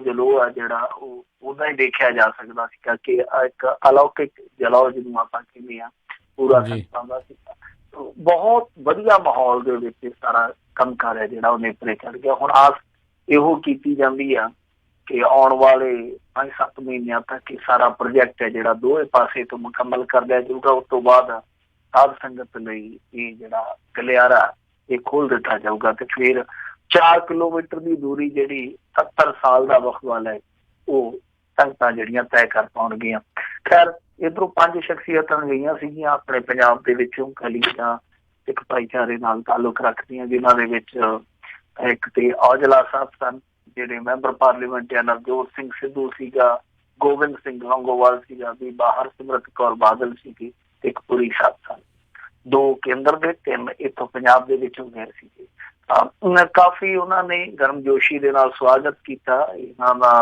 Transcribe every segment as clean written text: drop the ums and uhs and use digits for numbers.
ਜਲੋ ਆ ਜਿਹੜਾ ਉਹ ਉਹਦਾ ਹੀ ਦੇਖਿਆ ਜਾ ਸਕਦਾ ਸੀਗਾ ਕਿ ਇੱਕ ਅਲੌਕਿਕ ਜਲੋ ਜਿਹਨੂੰ ਆਪਾਂ ਕਹਿੰਦੇ ਹਾਂ ਪੂਰਾ ਕਰ ਪਾਉਂਦਾ ਸੀਗਾ। ਬਹੁਤ ਵਧੀਆ ਮਾਹੌਲ ਦੇ ਵਿੱਚ ਸਾਰਾ ਕੰਮ ਕਾਰ ਹੈ ਜਿਹੜਾ ਉਹ ਨੇਪਰੇ ਚੜ੍ਹ ਗਿਆ। ਹੁਣ ਆਸ ਇਹੋ ਕੀਤੀ ਜਾਂਦੀ ਆ ਕਿ ਆਉਣ ਵਾਲੇ 5-7 ਮਹੀਨਿਆਂ ਤੱਕ ਇਹ ਸਾਰਾ ਪ੍ਰੋਜੈਕਟ ਹੈ ਜਿਹੜਾ ਦੋਵੇਂ ਪਾਸੇ ਤੋਂ ਮੁਕੰਮਲ ਕਰ ਲਿਆ ਜਾਊਗਾ। ਉਸ ਤੋਂ ਬਾਅਦ ਸਾਧ ਸੰਗਤ ਲਈ ਇਹ ਜਿਹੜਾ ਗਲਿਆਰਾ ਇਹ ਖੋਲ ਦਿੱਤਾ ਜਾਊਗਾ ਤੇ ਫਿਰ 4 ਕਿਲੋਮੀਟਰ ਦੀ ਦੂਰੀ ਜਿਹੜੀ 70 ਸਾਲ ਦਾ ਵਕਫਾ ਹੈ ਉਹ ਸੰਗਤਾਂ ਜਿਹੜੀਆਂ ਤੈਅ ਕਰ ਪਾਉਣਗੀਆਂ। ਖੈਰ ਇੱਧਰੋਂ 5 ਸ਼ਖਸੀਅਤਾਂ ਗਈਆਂ ਸੀਗੀਆਂ ਆਪਣੇ ਪੰਜਾਬ ਦੇ ਵਿੱਚੋਂ ਕਲੀ ਜਾਂ ਸਿੱਖ ਭਾਈਚਾਰੇ ਨਾਲ ਤਾਲੁਕ ਰੱਖਦੀਆਂ, ਜਿਨ੍ਹਾਂ ਦੇ ਵਿੱਚ ਇੱਕ ਤੇ ਔਜਲਾ ਸਾਹਿਬ ਸਨ ਜਿਹੜੇ ਮੈਂਬਰ ਪਾਰਲੀਮੈਂਟ ਆ, ਨਵਜੋਤ ਸਿੰਘ ਸਿੱਧੂ ਸੀਗਾ, ਗੋਬਿੰਦ ਸਿੰਘ ਲੌਂਗੋਵਾਲ ਸੀਗਾ, ਬੀਬਾ ਹਰਸਿਮਰਤ ਕੌਰ ਬਾਦਲ ਸੀਗੀ, ਇੱਕ ਪੁਰੀ ਸਾਹਿਬ ਸਨ। 2 ਕੇਂਦਰ ਦੇ, 3 ਇੱਥੋਂ ਪੰਜਾਬ ਦੇ ਵਿੱਚੋਂ ਗਏ ਸੀਗੇ। ਕਾਫੀ ਉਹਨਾਂ ਨੇ ਗਰਮਜੋਸ਼ੀ ਦੇ ਨਾਲ ਸਵਾਗਤ ਕੀਤਾ ਇਹਨਾਂ ਦਾ।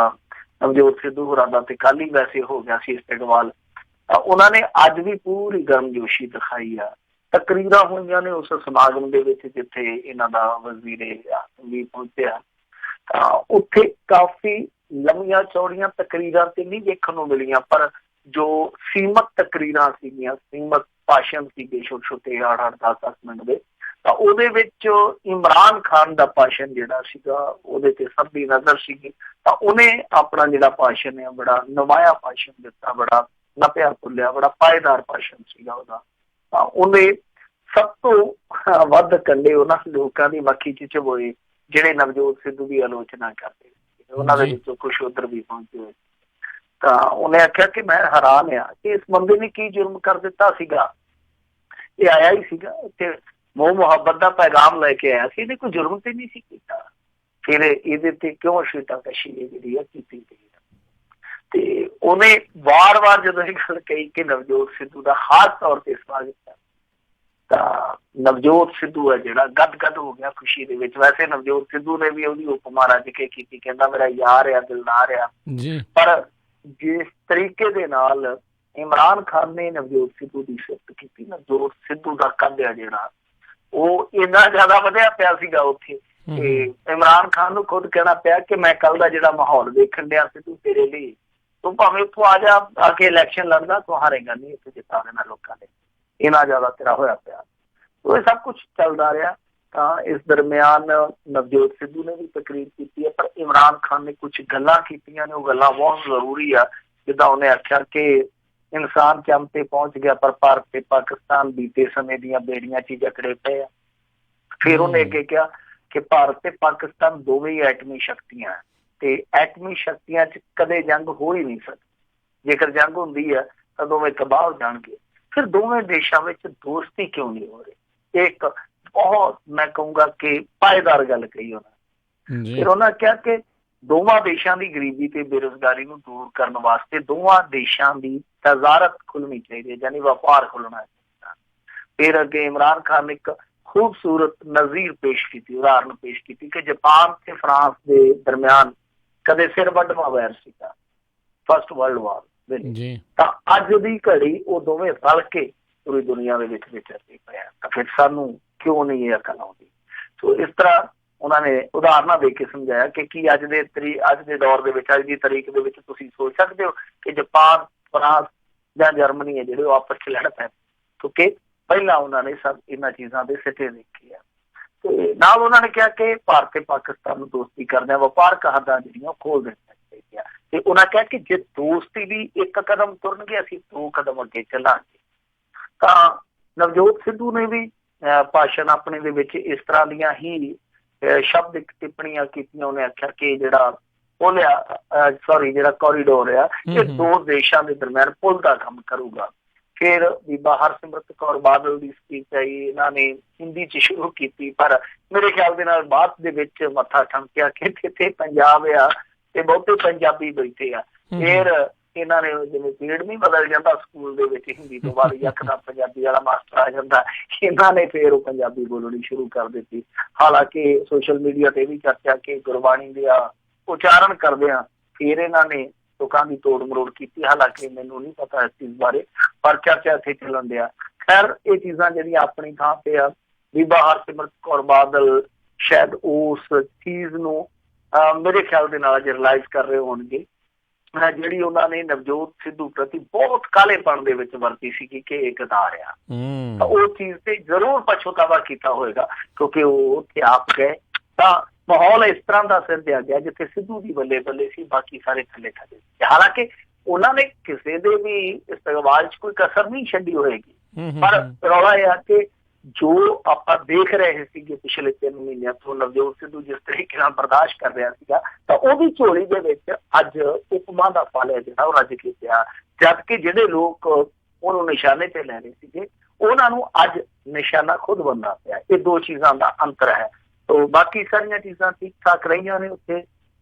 ਨਵਜੋਤ ਸਿੱਧੂ ਹੋਰਾਂ ਦਾ ਤੇ ਕੱਲ੍ਹ ਹੀ ਵੈਸੇ ਹੋ ਗਿਆ ਸੀ ਇਸਤਕਬਾਲ। ਉਹਨਾਂ ਨੇ ਅੱਜ ਵੀ ਪੂਰੀ ਗਰਮਜੋਸ਼ੀ ਦਿਖਾਈ ਆ। ਤਕਰੀਰਾਂ ਹੋਈਆਂ ਨੇ ਉਸ ਸਮਾਗਮ ਦੇ ਵਿੱਚ ਜਿੱਥੇ ਇਹਨਾਂ ਦਾ ਵਜ਼ੀਰੇ ਵੀ ਪਹੁੰਚਿਆ। ਤਾਂ ਉੱਥੇ ਕਾਫੀ ਲੰਮੀਆਂ ਚੌੜੀਆਂ ਤਕਰੀਰਾਂ ਤੇ ਨਹੀਂ ਦੇਖਣ ਨੂੰ ਮਿਲੀਆਂ, ਪਰ ਜੋ ਸੀਮਤ ਤਕਰੀਰਾਂ ਸੀਗੀਆਂ, ਸੀਮਤ ਭਾਸ਼ਣ ਸੀਗੇ ਛੋਟੇ ਛੋਟੇ 8-8, 10-10 ਮਿੰਟ ਦੇ, ਤਾਂ ਉਹਦੇ ਵਿੱਚ ਇਮਰਾਨ ਖਾਨ ਦਾ ਭਾਸ਼ਣ ਜਿਹੜਾ ਸੀਗਾ ਉਹਦੇ ਤੇ ਸਭ ਦੀ ਨਜ਼ਰ ਸੀਗੀ। ਤਾਂ ਉਹਨੇ ਆਪਣਾ ਜਿਹੜਾ ਭਾਸ਼ਣ ਹੈ ਬੜਾ ਨੁਮਾਇਆ ਭਾਸ਼ਣ ਦਿੱਤਾ, ਬੜਾ ਨਪਿਆ ਭੁੱਲਿਆ, ਬੜਾ ਪਾਏਦਾਰ ਭਾਸ਼ਣ ਸੀਗਾ ਉਹਦਾ। ਤਾਂ ਉਹਨੇ ਸਭ ਤੋਂ ਵੱਧ ਕੰਡੇ ਉਹਨਾਂ ਲੋਕਾਂ ਦੀ ਮੱਖੀ 'ਚ ਚਬੋਏ ਜਿਹੜੇ ਨਵਜੋਤ ਸਿੱਧੂ ਦੀ ਆਲੋਚਨਾ ਕਰਦੇ, ਉਹਨਾਂ ਦੇ ਵਿੱਚੋਂ ਕੁਛ ਉੱਧਰ ਵੀ ਪਹੁੰਚੇ ਹੋਏ। ਤਾਂ ਉਹਨੇ ਆਖਿਆ ਕਿ ਮੈਂ ਹੈਰਾਨ ਆ ਕਿ ਇਸ ਬੰਦੇ ਨੇ ਕੀ ਜੁਰਮ ਕਰ ਦਿੱਤਾ ਸੀਗਾ। ਇਹ ਆਇਆ ਹੀ ਸੀਗਾ ਇੱਥੇ ਮੋਹ ਮੁਹੱਬਤ ਦਾ ਪੈਗਾਮ ਲੈ ਕੇ ਆਇਆ ਸੀ, ਇਹਨੇ ਕੋਈ ਜੁਰਮ ਤੇ ਨਹੀਂ ਸੀ ਕੀਤਾ, ਫਿਰ ਇਹਦੇ ਤੇ ਕਿਉਂ ਸ਼ੀਤਾਕਸ਼ੀ ਜਿਹੜੀ ਆ ਕੀਤੀ ਗਈ। ਤੇ ਉਹਨੇ ਵਾਰ-ਵਾਰ ਜਦੋਂ ਇਹ ਗੱਲ ਕਹੀ ਕਿ ਨਵਜੋਤ ਸਿੱਧੂ ਦਾ ਖਾਸ ਤੌਰ ਤੇ ਸਵਾਗਤ ਹੈ, ਤਾਂ ਨਵਜੋਤ ਸਿੱਧੂ ਹੈ ਜਿਹੜਾ ਗਦ-ਗਦ ਹੋ ਗਿਆ ਖੁਸ਼ੀ ਦੇ ਵਿੱਚ। ਵੈਸੇ ਨਵਜੋਤ ਸਿੱਧੂ ਨੇ ਵੀ ਉਹਦੀ ਉਪਮਾ ਰੱਜ ਕੇ ਕੀਤੀ, ਕਹਿੰਦਾ ਮੇਰਾ ਯਾਰ ਆ, ਦਿਲਦਾਰ ਆ। ਪਰ ਜਿਸ ਤਰੀਕੇ ਦੇ ਨਾਲ ਇਮਰਾਨ ਖਾਨ ਨੇ ਨਵਜੋਤ ਸਿੱਧੂ ਦੀ ਸਿਫਤ ਕੀਤੀ, ਨਵਜੋਤ ਸਿੱਧੂ ਦਾ ਕੱਦ ਆ ਜਿਹੜਾ ਉਹ ਇੰਨਾ ਜ਼ਿਆਦਾ ਵਧਿਆ ਪਿਆ ਸੀਗਾ ਉੱਥੇ ਕਿ ਇਮਰਾਨ ਖਾਨ ਨੂੰ ਖੁਦ ਕਹਿਣਾ ਪਿਆ ਕਿ ਮੈਂ ਕੱਲ ਦਾ ਜਿਹੜਾ ਮਾਹੌਲ ਵੇਖਣ ਡਿਆ ਸਿੱਧੂ ਤੇਰੇ ਲਈ, ਤੂੰ ਭਾਵੇਂ ਉੱਥੋਂ ਆ ਕੇ ਇਲੈਕਸ਼ਨ ਲੜਦਾ, ਤੂੰ ਹਾਰੇਗਾ ਨਹੀਂ, ਇੱਥੇ ਜਿੱਤਾ ਦੇਣਾ ਲੋਕਾਂ ਨੇ, ਇੰਨਾ ਜ਼ਿਆਦਾ ਤੇਰਾ ਹੋਇਆ ਪਿਆ। ਇਹ ਸਭ ਕੁਛ ਚੱਲਦਾ ਰਿਹਾ। ਤਾਂ ਇਸ ਦਰਮਿਆਨ ਨਵਜੋਤ ਸਿੱਧੂ ਨੇ ਵੀ ਤਕਰੀਰ ਕੀਤੀ ਹੈ, ਪਰ ਇਮਰਾਨ ਖਾਨ ਨੇ ਕੁਛ ਗੱਲਾਂ ਕੀਤੀਆਂ ਨੇ, ਉਹ ਗੱਲਾਂ ਬਹੁਤ ਜ਼ਰੂਰੀ ਆ। ਜਿੱਦਾਂ ਉਹਨੇ ਆਖਿਆ ਕਿ ਇਨਸਾਨ ਚੰਦ ਤੇ ਪਹੁੰਚ ਗਿਆ, ਪਰ ਭਾਰਤ ਤੇ ਪਾਕਿਸਤਾਨ ਬੀਤੇ ਸਮੇਂ ਦੀਆਂ ਬੇੜੀਆਂ 'ਚ ਜਕੜੇ ਪਏ ਆ। ਫਿਰ ਉਹਨੇ ਅੱਗੇ ਕਿਹਾ ਕਿ ਭਾਰਤ ਤੇ ਪਾਕਿਸਤਾਨ ਦੋਵੇਂ ਹੀ ਐਟਮੀ ਸ਼ਕਤੀਆਂ ਤੇ ਐਟਮੀ ਸ਼ਕਤੀਆਂ 'ਚ ਕਦੇ ਜੰਗ ਹੋ ਹੀ ਨਹੀਂ ਸਕਦੀ। ਜੇਕਰ ਜੰਗ ਹੁੰਦੀ ਹੈ ਤਾਂ ਦੋਵੇਂ ਤਬਾਹ ਹੋ ਜਾਣਗੇ। ਫਿਰ ਦੋਵੇਂ ਦੇਸ਼ਾਂ ਵਿੱਚ ਦੋਸਤੀ ਕਿਉਂ ਨਹੀਂ ਹੋ ਰਹੀ? ਇੱਕ ਬਹੁਤ ਮੈਂ ਕਹੂੰਗਾ ਕਿ ਪਾਏਦਾਰ ਗੱਲ ਕਹੀ ਉਹਨਾਂ। ਫਿਰ ਉਹਨਾਂ ਕਿਹਾ ਕਿ ਦੋਵਾਂ ਦੇਸ਼ਾਂ ਦੀ ਗਰੀਬੀ ਤੇ ਬੇਰੁਜ਼ਗਾਰੀ ਨੂੰ ਦੂਰ ਕਰਨ ਵਾਸਤੇ ਦੋਵਾਂ ਦੇਸ਼ਾਂ ਦੀ ਤਜ਼ਾਰਤ ਖੁੱਲਣੀ ਚਾਹੀਦੀ ਹੈ, ਯਾਨੀ ਵਪਾਰ ਖੁੱਲਣਾ ਚਾਹੀਦਾ। ਫਿਰ ਅੱਗੇ ਇਮਰਾਨ ਖਾਨ ਨੇ ਇੱਕ ਖੂਬਸੂਰਤ ਨਜ਼ੀਰ ਪੇਸ਼ ਕੀਤੀ, ਉਦਾਹਰਨ ਪੇਸ਼ ਕੀਤੀ ਕਿ ਜਾਪਾਨ ਤੇ ਫਰਾਂਸ ਦੇ ਦਰਮਿਆਨ ਕਦੇ ਸਿਰ ਵੱਢਵਾਂ ਵੈਰ ਸੀਗਾ, ਫਸਟ ਵਰਲਡ ਵਾਰ ਵੇਲੇ। ਤਾਂ ਅੱਜ ਦੀ ਘੜੀ ਉਹ ਦੋਵੇਂ ਰਲ ਕੇ ਪੂਰੀ ਦੁਨੀਆ ਦੇ ਵਿੱਚ ਵਿਚਰਦੇ ਪਏ ਆ। ਤਾਂ ਫਿਰ ਸਾਨੂੰ ਕਿਉਂ ਨਹੀਂ ਇਹ ਅਕਲ ਆਉਂਦੀ? ਸੋ ਇਸ ਤਰ੍ਹਾਂ ਉਹਨਾਂ ਨੇ ਉਦਾਹਰਨਾਂ ਦੇ ਕੇ ਸਮਝਾਇਆ ਕਿ ਕੀ ਅੱਜ ਦੇ ਦੌਰ ਦੇ ਵਿੱਚ, ਅੱਜ ਦੀ ਤਰੀਕ ਦੇ ਵਿੱਚ ਤੁਸੀਂ ਸੋਚ ਸਕਦੇ ਹੋ ਕਿ ਜਾਪਾਨ, ਫਰਾਂਸ ਜਾਂ ਜਰਮਨੀ ਹੈ ਜਿਹੜੇ ਉਹ ਆਪਸ 'ਚ ਲੜ ਪੈਣ? ਕਿਉਂਕਿ ਪਹਿਲਾਂ ਉਹਨਾਂ ਨੇ ਸਭ ਇਹਨਾਂ ਚੀਜ਼ਾਂ ਦੇ ਸਿੱਟੇ ਦੇਖੇ ਆ। ਤੇ ਨਾਲ ਉਹਨਾਂ ਨੇ ਕਿਹਾ ਕਿ ਭਾਰਤ ਤੇ ਪਾਕਿਸਤਾਨ ਨੂੰ ਦੋਸਤੀ ਕਰਦਿਆਂ ਵਪਾਰਕ ਹੱਦਾਂ ਜਿਹੜੀਆਂ ਉਹ ਖੋਲ ਦੇਣੀਆਂ ਚਾਹੀਦੀਆਂ। ਤੇ ਉਹਨਾਂ ਕਿਹਾ ਕਿ ਜੇ ਦੋਸਤੀ ਦੀ ਇੱਕ ਕਦਮ ਤੁਰਨਗੇ, ਅਸੀਂ 2 ਕਦਮ ਅੱਗੇ ਚੱਲਾਂਗੇ। ਤਾਂ ਨਵਜੋਤ ਸਿੱਧੂ ਨੇ ਵੀ ਭਾਸ਼ਣ ਆਪਣੇ ਦੇ ਵਿੱਚ ਇਸ ਤਰ੍ਹਾਂ ਦੀਆਂ ਹੀ ਸ਼ਬਦਿਕ ਟਿੱਪਣੀਆਂ ਕੀਤੀਆਂ। ਉਹਨੇ ਆਖਿਆ ਕਿ ਜਿਹੜਾ ਕੋਰੀਡੋਰ ਆ ਇਹ 2 ਦੇਸ਼ਾਂ ਦੇ ਦਰਮਿਆਨ ਪੁਲ ਦਾ ਕੰਮ ਕਰੂਗਾ। ਫਿਰ ਬੀਬਾ ਹਰਸਿਮਰਤ ਕੌਰ ਬਾਦਲ ਦੀ ਸਪੀਚ ਆਈ, ਇਹਨਾਂ ਨੇ ਹਿੰਦੀ 'ਚ ਸ਼ੁਰੂ ਕੀਤੀ, ਪਰ ਮੇਰੇ ਖਿਆਲ ਦੇ ਨਾਲ ਬਾਅਦ ਦੇ ਵਿੱਚ ਮੱਥਾ ਠਮਕਿਆ ਕਿ ਇੱਥੇ ਪੰਜਾਬ ਆ ਤੇ ਬਹੁਤੇ ਪੰਜਾਬੀ ਬੈਠੇ ਆ। ਫਿਰ ਇਹਨਾਂ ਨੇ ਜਿਵੇਂ ਪੀਰੀਅਡ ਨਹੀਂ ਬਦਲ ਜਾਂਦਾ ਸਕੂਲ ਦੇ ਵਿੱਚ ਹਿੰਦੀ ਤੋਂ ਬਾਅਦ ਯਕਦਮ ਪੰਜਾਬੀ ਵਾਲਾ ਮਾਸਟਰ ਆ ਜਾਂਦਾ, ਇਹਨਾਂ ਨੇ ਫਿਰ ਉਹ ਪੰਜਾਬੀ ਬੋਲਣੀ ਸ਼ੁਰੂ ਕਰ ਦਿੱਤੀ। ਹਾਲਾਂਕਿ ਸੋਸ਼ਲ ਮੀਡੀਆ ਤੇ ਵੀ ਚਰਚਾ ਕਿ ਗੁਰਬਾਣੀ ਦਾ ਉਚਾਰਨ ਕਰਦਿਆਂ ਫਿਰ ਇਹਨਾਂ ਨੇ ਲੋਕਾਂ ਦੀ ਤੋੜ ਮਰੋੜ ਕੀਤੀ। ਹਾਲਾਂਕਿ ਮੈਨੂੰ ਨਹੀਂ ਪਤਾ ਇਸ ਚੀਜ਼ ਬਾਰੇ, ਪਰ ਚਰਚਾ ਇੱਥੇ ਚੱਲਣ ਡਿਆ। ਖੈਰ ਇਹ ਚੀਜ਼ਾਂ ਜਿਹੜੀਆਂ ਆਪਣੀ ਥਾਂ ਤੇ ਆ। ਬੀਬਾ ਹਰਸਿਮਰਤ ਕੌਰ ਬਾਦਲ ਸ਼ਾਇਦ ਉਸ ਚੀਜ਼ ਨੂੰ ਮੇਰੇ ਖਿਆਲ ਦੇ ਨਾਲ ਅੱਜ ਰਿਲਾਈਜ਼ ਕਰ ਰਹੇ ਹੋਣਗੇ, ਜਿਹੜੀ ਉਹਨਾਂ ਨੇ ਨਵਜੋਤ ਸਿੱਧੂ ਪ੍ਰਤੀ ਬਹੁਤ ਕਾਹਲੇਪਣ ਦੇ ਵਿੱਚ ਵਰਤੀ ਸੀਗੀ ਕਿ ਇਹ ਗਦਾਰ ਆ, ਤਾਂ ਉਹ ਚੀਜ਼ ਤੇ ਜ਼ਰੂਰ ਪਛਤਾਵਾ ਕੀਤਾ ਹੋਏਗਾ, ਕਿਉਂਕਿ ਉਹ ਉੱਥੇ ਆਪ ਗਏ ਤਾਂ ਮਾਹੌਲ ਇਸ ਤਰ੍ਹਾਂ ਦਾ ਸਿਰ ਦਿਆ ਗਿਆ ਜਿੱਥੇ ਸਿੱਧੂ ਦੀ ਬੱਲੇ ਬੱਲੇ ਸੀ, ਬਾਕੀ ਸਾਰੇ ਥੱਲੇ ਥੱਲੇ ਸੀ। ਹਾਲਾਂਕਿ ਉਹਨਾਂ ਨੇ ਕਿਸੇ ਦੇ ਵੀ ਇਸਤਕਬਾਲ 'ਚ ਕੋਈ ਕਸਰ ਨਹੀਂ ਛੱਡੀ ਹੋਏਗੀ, ਪਰ ਰੌਲਾ ਇਹ ਆ ਕਿ ਜੋ ਆਪਾਂ ਦੇਖ ਰਹੇ ਸੀਗੇ ਪਿਛਲੇ 3 ਮਹੀਨਿਆਂ ਤੋਂ ਨਵਜੋਤ ਸਿੱਧੂ ਜਿਸ ਤਰੀਕੇ ਨਾਲ ਬਰਦਾਸ਼ਤ ਕਰ ਰਿਹਾ ਸੀਗਾ, ਤਾਂ ਉਹਦੀ ਝੋਲੀ ਦੇ ਵਿੱਚ ਅੱਜ ਉਪਮਾ ਦਾ ਫਲ ਹੈ ਜਿਹੜਾ ਉਹ ਰੱਜ ਕੇ ਪਿਆ, ਜਦ ਕਿ ਜਿਹੜੇ ਲੋਕ ਉਹਨੂੰ ਨਿਸ਼ਾਨੇ ਤੇ ਲੈ ਰਹੇ ਸੀਗੇ ਉਹਨਾਂ ਨੂੰ ਅੱਜ ਨਿਸ਼ਾਨਾ ਖੁਦ ਬਣਨਾ ਪਿਆ। ਇਹ ਦੋ ਚੀਜ਼ਾਂ ਦਾ ਅੰਤਰ ਹੈ। ਤੋ ਬਾਕੀ ਸਾਰੀਆਂ ਚੀਜ਼ਾਂ ਠੀਕ ਠਾਕ ਰਹੀਆਂ ਨੇ ਉੱਥੇ,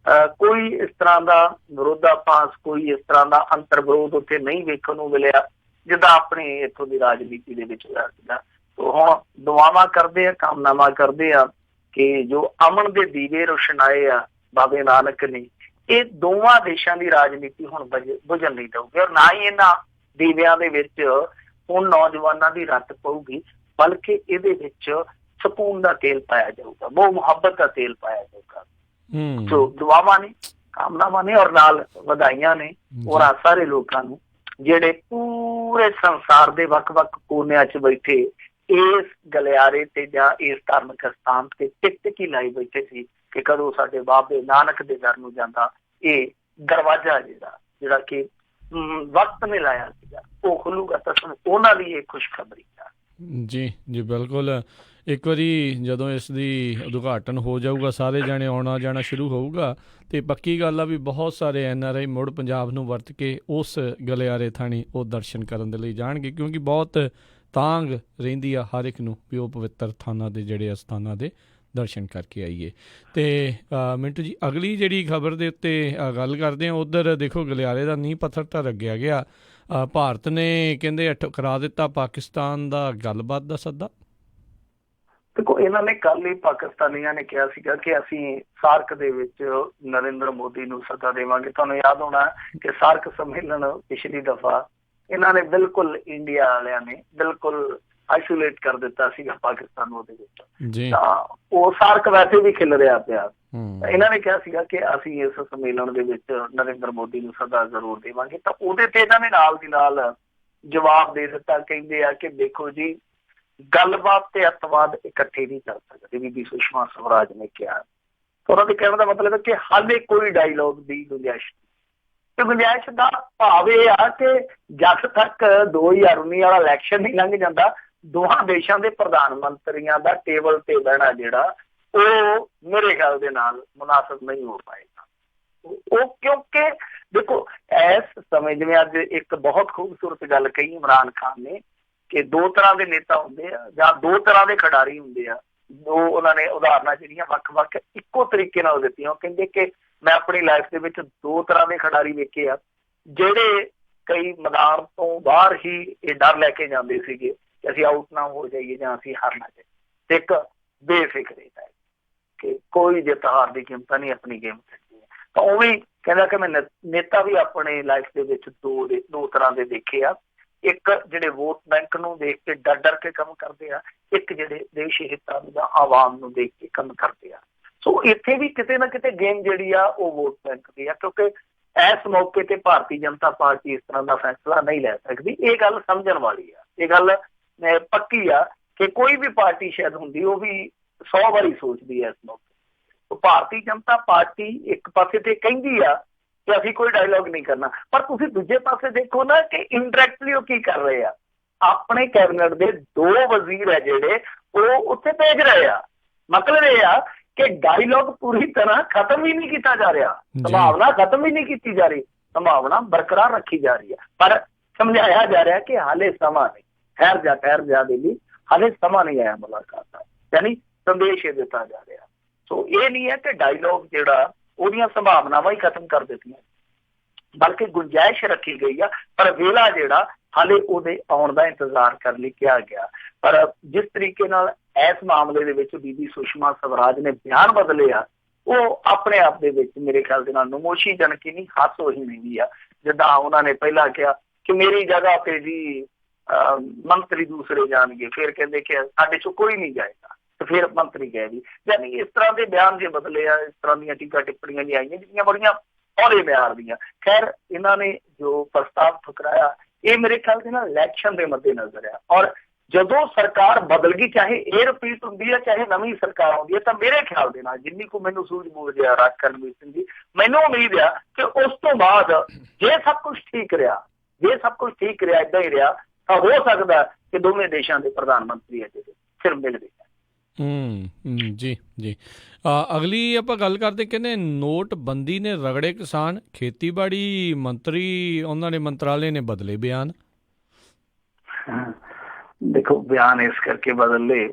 ਕੋਈ ਇਸ ਤਰ੍ਹਾਂ ਦਾ ਵਿਰੋਧਾਭਾਸ, ਕੋਈ ਇਸ ਤਰ੍ਹਾਂ ਦਾ ਅੰਤਰ ਵਿਰੋਧ ਉੱਥੇ ਨਹੀਂ ਵੇਖਣ ਨੂੰ ਮਿਲਿਆ ਜਿੱਦਾਂ ਆਪਣੇ ਇੱਥੋਂ ਦੀ ਰਾਜਨੀਤੀ ਦੇ ਵਿੱਚ ਹੋਇਆ ਸੀਗਾ। ਹੁਣ ਦੁਆਵਾਂ ਕਰਦੇ ਆ, ਕਾਮਨਾਵਾਂ ਕਰਦੇ ਆ ਕਿ ਜੋ ਅਮਨ ਦੇ ਦੀਵੇ ਰੋਸ਼ਨਾਏ ਆ ਬਾਬੇ ਨਾਨਕ ਨੇ, ਇਹ ਦੋਵਾਂ ਦੇਸ਼ਾਂ ਦੀ ਰਾਜਨੀਤੀ ਹੁਣ ਬੁਝਣ ਨਹੀਂ ਦਊਗੀ, ਔਰ ਨਾ ਹੀ ਇਹਨਾਂ ਦੀਵਿਆਂ ਦੇ ਵਿੱਚ ਹੁਣ ਨੌਜਵਾਨਾਂ ਦੀ ਰੱਤ ਪਊਗੀ, ਬਲਕਿ ਇਹਦੇ ਵਿੱਚ ਸਕੂਨ ਦਾ ਤੇਲ ਪਾਇਆ ਜਾਊਗਾ, ਬਹੁਤ ਮੁਹੱਬਤ ਦਾ ਤੇਲ ਪਾਇਆ ਜਾਊਗਾ। ਸੋ ਦੁਆਵਾਂ ਨੇ, ਕਾਮਨਾਵਾਂ ਨੇ, ਔਰ ਨਾਲ ਵਧਾਈਆਂ ਨੇ ਉਹਨਾਂ ਸਾਰੇ ਲੋਕਾਂ ਨੂੰ ਜਿਹੜੇ ਪੂਰੇ ਸੰਸਾਰ ਦੇ ਵੱਖ-ਵੱਖ ਕੋਨਿਆਂ 'ਚ ਬੈਠੇ ਇਸ ਗਲਿਆਰੇ ਤੇ ਜਾਂ ਇਸ ਧਾਰਮਿਕ ਸਥਾਨ ਤੇ ਟਿਕ-ਟਿਕ ਹੀ ਲਾਈ ਬੈਠੇ ਸੀ ਕਿ ਕਦੋਂ ਸਾਡੇ ਬਾਬੇ ਨਾਨਕ ਦੇ ਦਰ ਨੂੰ ਜਾਂਦਾ ਇਹ ਦਰਵਾਜ਼ਾ ਜਿਹੜਾ ਕਿ ਵਕਤ ਨੇ ਲਾਇਆ ਸੀਗਾ ਉਹ ਖੁੱਲੂਗਾ, ਤਾਂ ਉਹਨਾਂ ਲਈ ਇਹ ਖੁਸ਼ਖਬਰੀ ਆ। ਜੀ ਜੀ ਬਿਲਕੁਲ। ਇੱਕ ਵਾਰੀ ਜਦੋਂ ਇਸ ਦੀ ਉਦਘਾਟਨ ਹੋ ਜਾਊਗਾ, ਸਾਰੇ ਜਾਣੇ ਆਉਣਾ ਜਾਣਾ ਸ਼ੁਰੂ ਹੋਊਗਾ, ਅਤੇ ਪੱਕੀ ਗੱਲ ਆ ਵੀ ਬਹੁਤ ਸਾਰੇ NRI ਮੁੜ ਪੰਜਾਬ ਨੂੰ ਵਰਤ ਕੇ ਉਸ ਗਲਿਆਰੇ ਥਾਣੀ ਉਹ ਦਰਸ਼ਨ ਕਰਨ ਦੇ ਲਈ ਜਾਣਗੇ, ਕਿਉਂਕਿ ਬਹੁਤ ਤਾਂਘ ਰਹਿੰਦੀ ਆ ਹਰ ਇੱਕ ਨੂੰ ਵੀ ਉਹ ਪਵਿੱਤਰ ਥਾਨਾਂ ਦੇ ਜਿਹੜੇ ਅਸਥਾਨਾਂ ਦੇ ਦਰਸ਼ਨ ਕਰਕੇ ਆਈਏ। ਅਤੇ ਮਿੰਟੂ ਜੀ ਅਗਲੀ ਜਿਹੜੀ ਖਬਰ ਦੇ ਉੱਤੇ ਗੱਲ ਕਰਦੇ ਹਾਂ, ਉੱਧਰ ਦੇਖੋ ਗਲਿਆਰੇ ਦਾ ਨੀਂਹ ਪੱਥਰ ਤਾਂ ਲੱਗਿਆ ਗਿਆ, ਭਾਰਤ ਨੇ ਕਹਿੰਦੇ ਠੁਕਰਾ ਦਿੱਤਾ ਪਾਕਿਸਤਾਨ ਦਾ ਗੱਲਬਾਤ ਦਾ ਸੱਦਾ। ਦੇਖੋ ਇਹਨਾਂ ਨੇ ਕੱਲ ਹੀ ਪਾਕਿਸਤਾਨੀਆਂ ਨੇ ਕਿਹਾ ਸੀਗਾ ਕਿ ਅਸੀਂ ਸਾਰਕ ਦੇ ਵਿੱਚ ਨਰਿੰਦਰ ਮੋਦੀ ਨੂੰ ਸੱਦਾ ਦੇਵਾਂਗੇ। ਤੁਹਾਨੂੰ ਯਾਦ ਹੋਣਾ ਕਿ ਸਾਰਕ ਸੰਮੇਲਨ ਪਿਛਲੀ ਦਫਾ ਇਹਨਾਂ ਨੇ ਬਿਲਕੁਲ ਇੰਡੀਆ ਵਾਲਿਆਂ ਨੇ ਬਿਲਕੁਲ ਆਈਸੋਲੇਟ ਕਰ ਦਿੱਤਾ ਸੀਗਾ ਪਾਕਿਸਤਾਨ ਉਹਦੇ ਵਿੱਚ, ਤਾਂ ਉਹ ਸਾਰਕ ਵੈਸੇ ਵੀ ਖਿਲ ਰਿਹਾ ਪਿਆ। ਇਹਨਾਂ ਨੇ ਕਿਹਾ ਸੀਗਾ ਕਿ ਅਸੀਂ ਇਸ ਸੰਮੇਲਨ ਦੇ ਵਿੱਚ ਨਰਿੰਦਰ ਮੋਦੀ ਨੂੰ ਸੱਦਾ ਜ਼ਰੂਰ ਦੇਵਾਂਗੇ, ਤਾਂ ਉਹਦੇ ਤੇ ਇਹਨਾਂ ਨੇ ਨਾਲ ਦੀ ਨਾਲ ਜਵਾਬ ਦੇ ਦਿੱਤਾ। ਕਹਿੰਦੇ ਆ ਕਿ ਦੇਖੋ ਜੀ ਗੱਲਬਾਤ ਤੇ ਅੱਤਵਾਦ ਇਕੱਠੇ ਨਹੀਂ ਕਰ ਸਕਦੇ, ਬੀਬੀ ਸੁਸ਼ਮਾ ਸਵਰਾਜ ਨੇ ਕਿਹਾ। ਉਹਨਾਂ ਦੇ ਕਹਿਣ ਦਾ ਮਤਲਬ ਹੈ ਕਿ ਹਾਲੇ ਕੋਈ ਡਾਇਲੋਗ ਦੀ ਗੁੰਜਾਇਸ਼ ਤੇ ਗੁੰਜਾਇਸ਼ ਦਾ ਭਾਵ ਇਹ ਆ ਕਿ ਜਦ ਤੱਕ 2019 ਵਾਲਾ ਇਲੈਕਸ਼ਨ ਨਹੀਂ ਲੰਘ ਜਾਂਦਾ, ਦੋਹਾਂ ਦੇਸ਼ਾਂ ਦੇ ਪ੍ਰਧਾਨ ਮੰਤਰੀਆਂ ਦਾ ਟੇਬਲ ਤੇ ਬਹਿਣਾ ਜਿਹੜਾ ਉਹ ਮੇਰੇ ਖਿਆਲ ਦੇ ਨਾਲ ਮੁਨਾਸਬ ਨਹੀਂ ਹੋ ਪਾਏਗਾ। ਉਹ ਕਿਉਂਕਿ ਦੇਖੋ ਇਸ ਸਮੇਂ ਜਿਵੇਂ ਅੱਜ ਇੱਕ ਬਹੁਤ ਖੂਬਸੂਰਤ ਗੱਲ ਕਹੀ ਇਮਰਾਨ ਖਾਨ ਨੇ ਕਿ ਦੋ ਤਰ੍ਹਾਂ ਦੇ ਨੇਤਾ ਹੁੰਦੇ ਆ ਜਾਂ ਦੋ ਤਰ੍ਹਾਂ ਦੇ ਖਿਡਾਰੀ ਹੁੰਦੇ ਆ। ਦੋ ਉਹਨਾਂ ਨੇ ਉਦਾਹਰਨਾਂ ਜਿਹੜੀਆਂ ਵੱਖ-ਵੱਖ ਇੱਕੋ ਤਰੀਕੇ ਨਾਲ ਦਿੱਤੀਆਂ। ਉਹ ਕਹਿੰਦੇ ਕਿ ਮੈਂ ਆਪਣੀ ਲਾਈਫ ਦੇ ਵਿੱਚ ਦੋ ਤਰ੍ਹਾਂ ਦੇ ਖਿਡਾਰੀ ਵੇਖੇ ਆ, ਜਿਹੜੇ ਕਈ ਮੈਦਾਨ ਤੋਂ ਬਾਹਰ ਹੀ ਇਹ ਡਰ ਲੈ ਕੇ ਜਾਂਦੇ ਸੀਗੇ ਕਿ ਅਸੀਂ ਆਊਟ ਨਾ ਹੋ ਜਾਈਏ ਜਾਂ ਅਸੀਂ ਹਾਰ ਨਾ ਜਾਈਏ, ਤੇ ਇੱਕ ਬੇਫਿਕਰੀ ਦਾ ਕਿ ਕੋਈ ਜਿੱਤ ਹਾਰ ਦੀ ਕੀਮਤ ਨਹੀਂ, ਆਪਣੀ ਗੇਮ ਖੇਡਣੀ ਹੈ। ਤਾਂ ਉਵੇਂ ਕਹਿੰਦਾ ਕਿ ਮੈਂ ਨੇਤਾ ਵੀ ਆਪਣੇ ਲਾਈਫ ਦੇ ਵਿੱਚ ਦੋ ਤਰ੍ਹਾਂ ਦੇ ਦੇਖੇ ਆ, ਇੱਕ ਜਿਹੜੇ ਵੋਟ ਬੈਂਕ ਨੂੰ ਦੇਖ ਕੇ ਡਰ ਡਰ ਕੇ ਕੰਮ ਕਰਦੇ ਆ, ਇੱਕ ਜਿਹੜੇ ਦੇਸ਼ ਹਿੱਤਾਂ ਨੂੰ ਜਾਂ ਆਵਾਮ ਨੂੰ ਦੇਖ ਕੇ ਕੰਮ ਕਰਦੇ ਆ। ਸੋ ਇੱਥੇ ਵੀ ਕਿਤੇ ਨਾ ਕਿਤੇ ਗੇਮ ਜਿਹੜੀ ਆ ਉਹ ਵੋਟ ਬੈਂਕ ਦੀ ਆ, ਕਿਉਂਕਿ ਇਸ ਮੌਕੇ ਤੇ ਭਾਰਤੀ ਜਨਤਾ ਪਾਰਟੀ ਇਸ ਤਰ੍ਹਾਂ ਦਾ ਫੈਸਲਾ ਨਹੀਂ ਲੈ ਸਕਦੀ। ਇਹ ਗੱਲ ਸਮਝਣ ਵਾਲੀ ਆ, ਇਹ ਗੱਲ ਪੱਕੀ ਆ ਕਿ ਕੋਈ ਵੀ ਪਾਰਟੀ ਸ਼ਾਇਦ ਹੁੰਦੀ ਉਹ ਵੀ 100 ਵਾਰੀ ਸੋਚਦੀ ਹੈ ਇਸ ਮੌਕੇ। ਭਾਰਤੀ ਜਨਤਾ ਪਾਰਟੀ ਇੱਕ ਪਾਸੇ ਤੇ ਕਹਿੰਦੀ ਆ ਕਿ ਅਸੀਂ ਕੋਈ ਡਾਇਲੋਗ ਨਹੀਂ ਕਰਨਾ, ਪਰ ਤੁਸੀਂ ਦੂਜੇ ਪਾਸੇ ਦੇਖੋ ਨਾ ਕਿ ਇਨਡਾਇਰੈਕਟਲੀ ਉਹ ਕੀ ਕਰ ਰਹੇ ਆ। ਆਪਣੇ ਕੈਬਨਿਟ ਦੇ 2 ਵਜ਼ੀਰ ਹੈ ਜਿਹੜੇ ਉਹ ਉੱਥੇ ਭੇਜ ਰਹੇ ਆ। ਮਤਲਬ ਇਹ ਆ ਕਿ ਡਾਇਲੋਗ ਪੂਰੀ ਤਰ੍ਹਾਂ ਖਤਮ ਹੀ ਨਹੀਂ ਕੀਤਾ ਜਾ ਰਿਹਾ, ਸੰਭਾਵਨਾ ਖਤਮ ਹੀ ਨਹੀਂ ਕੀਤੀ ਜਾ ਰਹੀ, ਸੰਭਾਵਨਾ ਬਰਕਰਾਰ ਰੱਖੀ ਜਾ ਰਹੀ ਹੈ, ਪਰ ਸਮਝਾਇਆ ਜਾ ਰਿਹਾ ਕਿ ਹਾਲੇ ਸਮਾਂ ਨਹੀਂ, ਠਹਿਰ ਜਾ ਦੇ ਲਈ ਹਾਲੇ ਸਮਾਂ ਨਹੀਂ ਆਇਆ ਮੁਲਾਕਾਤ ਦਾ, ਯਾਨੀ ਸੰਦੇਸ਼ ਇਹ ਦਿੱਤਾ ਜਾ ਰਿਹਾ। ਸੋ ਇਹ ਨਹੀਂ ਹੈ ਕਿ ਡਾਇਲੋਗ ਜਿਹੜਾ ਉਹਦੀਆਂ ਸੰਭਾਵਨਾਵਾਂ ਹੀ ਖਤਮ ਕਰ ਦਿੱਤੀਆਂ, ਬਲਕਿ ਗੁੰਜਾਇਸ਼ ਰੱਖੀ ਗਈ ਆ, ਪਰ ਵੇਲਾ ਜਿਹੜਾ ਹਾਲੇ ਉਹਦੇ ਆਉਣ ਦਾ ਇੰਤਜ਼ਾਰ ਕਰਨ ਲਈ ਕਿਹਾ ਗਿਆ। ਪਰ ਜਿਸ ਤਰੀਕੇ ਨਾਲ ਇਸ ਮਾਮਲੇ ਦੇ ਵਿੱਚ ਬੀਬੀ ਸੁਸ਼ਮਾ ਸਵਰਾਜ ਨੇ ਬਿਆਨ ਬਦਲੇ ਆ, ਉਹ ਆਪਣੇ ਆਪ ਦੇ ਵਿੱਚ ਮੇਰੇ ਖਿਆਲ ਦੇ ਨਾਲ ਨਮੋਸ਼ੀਜਨਕ ਹੀ ਨਹੀਂ, ਹਾਸੋਹੀਣੀ ਵੀ ਆ। ਜਿੱਦਾਂ ਉਹਨਾਂ ਨੇ ਪਹਿਲਾਂ ਕਿਹਾ ਕਿ ਮੇਰੀ ਜਗ੍ਹਾ ਤੇ ਜੀ ਮੰਤਰੀ ਦੂਸਰੇ ਜਾਣਗੇ, ਫਿਰ ਕਹਿੰਦੇ ਕਿ ਸਾਡੇ ਚੋਂ ਕੋਈ ਨਹੀਂ ਜਾਏਗਾ। ਤੇ ਫਿਰ ਮੰਤਰੀ ਗਏ ਵੀ। ਯਾਨੀ ਇਸ ਤਰ੍ਹਾਂ ਦੇ ਬਿਆਨ ਜੇ ਬਦਲੇ ਆ, ਇਸ ਤਰ੍ਹਾਂ ਦੀਆਂ ਟੀਕਾ ਟਿੱਪਣੀਆਂ ਜੀ ਆਈਆਂ ਜਿਹੜੀਆਂ ਬੜੀਆਂ ਹੌਲੇ ਮਿਆਰ ਦੀਆਂ। ਖੈਰ ਇਹਨਾਂ ਨੇ ਜੋ ਪ੍ਰਸਤਾਵ ਠੁਕਰਾਇਆ ਇਹ ਮੇਰੇ ਖਿਆਲ ਦੇ ਨਾਲ ਇਲੈਕਸ਼ਨ ਦੇ ਮੱਦੇ ਨਜ਼ਰ ਆ, ਔਰ ਜਦੋਂ ਸਰਕਾਰ ਬਦਲ ਗਈ, ਚਾਹੇ ਇਹ ਰਿਪੀਟ ਹੁੰਦੀ ਹੈ ਚਾਹੇ ਨਵੀਂ ਸਰਕਾਰ ਆਉਂਦੀ ਹੈ, ਤਾਂ ਮੇਰੇ ਖਿਆਲ ਦੇ ਨਾਲ ਜਿੰਨੀ ਕੁ ਮੈਨੂੰ ਸੂਝ ਬੂਝ ਆ ਰਾਜ ਕਰਨਵੀਰ ਸਿੰਘ ਜੀ, ਮੈਨੂੰ ਉਮੀਦ ਆ ਕਿ ਉਸ ਤੋਂ ਬਾਅਦ ਜੇ ਸਭ ਕੁਝ ਠੀਕ ਰਿਹਾ, ਏਦਾਂ ਹੀ ਰਿਹਾ, ਤਾਂ ਹੋ ਸਕਦਾ ਕਿ ਦੋਵੇਂ ਦੇਸ਼ਾਂ ਦੇ ਪ੍ਰਧਾਨ ਮੰਤਰੀ ਆ ਜਿਹੜੇ ਫਿਰ ਮਿਲਦੇ। ਜੀ ਜੀ। ਅਗਲੀ ਆਪਾਂ ਗੱਲ ਕਰਦੇ, ਕਹਿੰਦੇ ਨੋਟਬੰਦੀ ਨੇ ਰਗੜੇ ਕਿਸਾਨ, ਖੇਤੀਬਾੜੀ ਮੰਤਰੀ ਉਹਨਾਂ ਨੇ ਮੰਤਰਾਲੇ ਨੇ ਬਦਲੇ ਬਿਆਨ। ਦੇਖੋ ਬਿਆਨ ਇਸ ਕਰਕੇ ਬਦਲ ਲਏ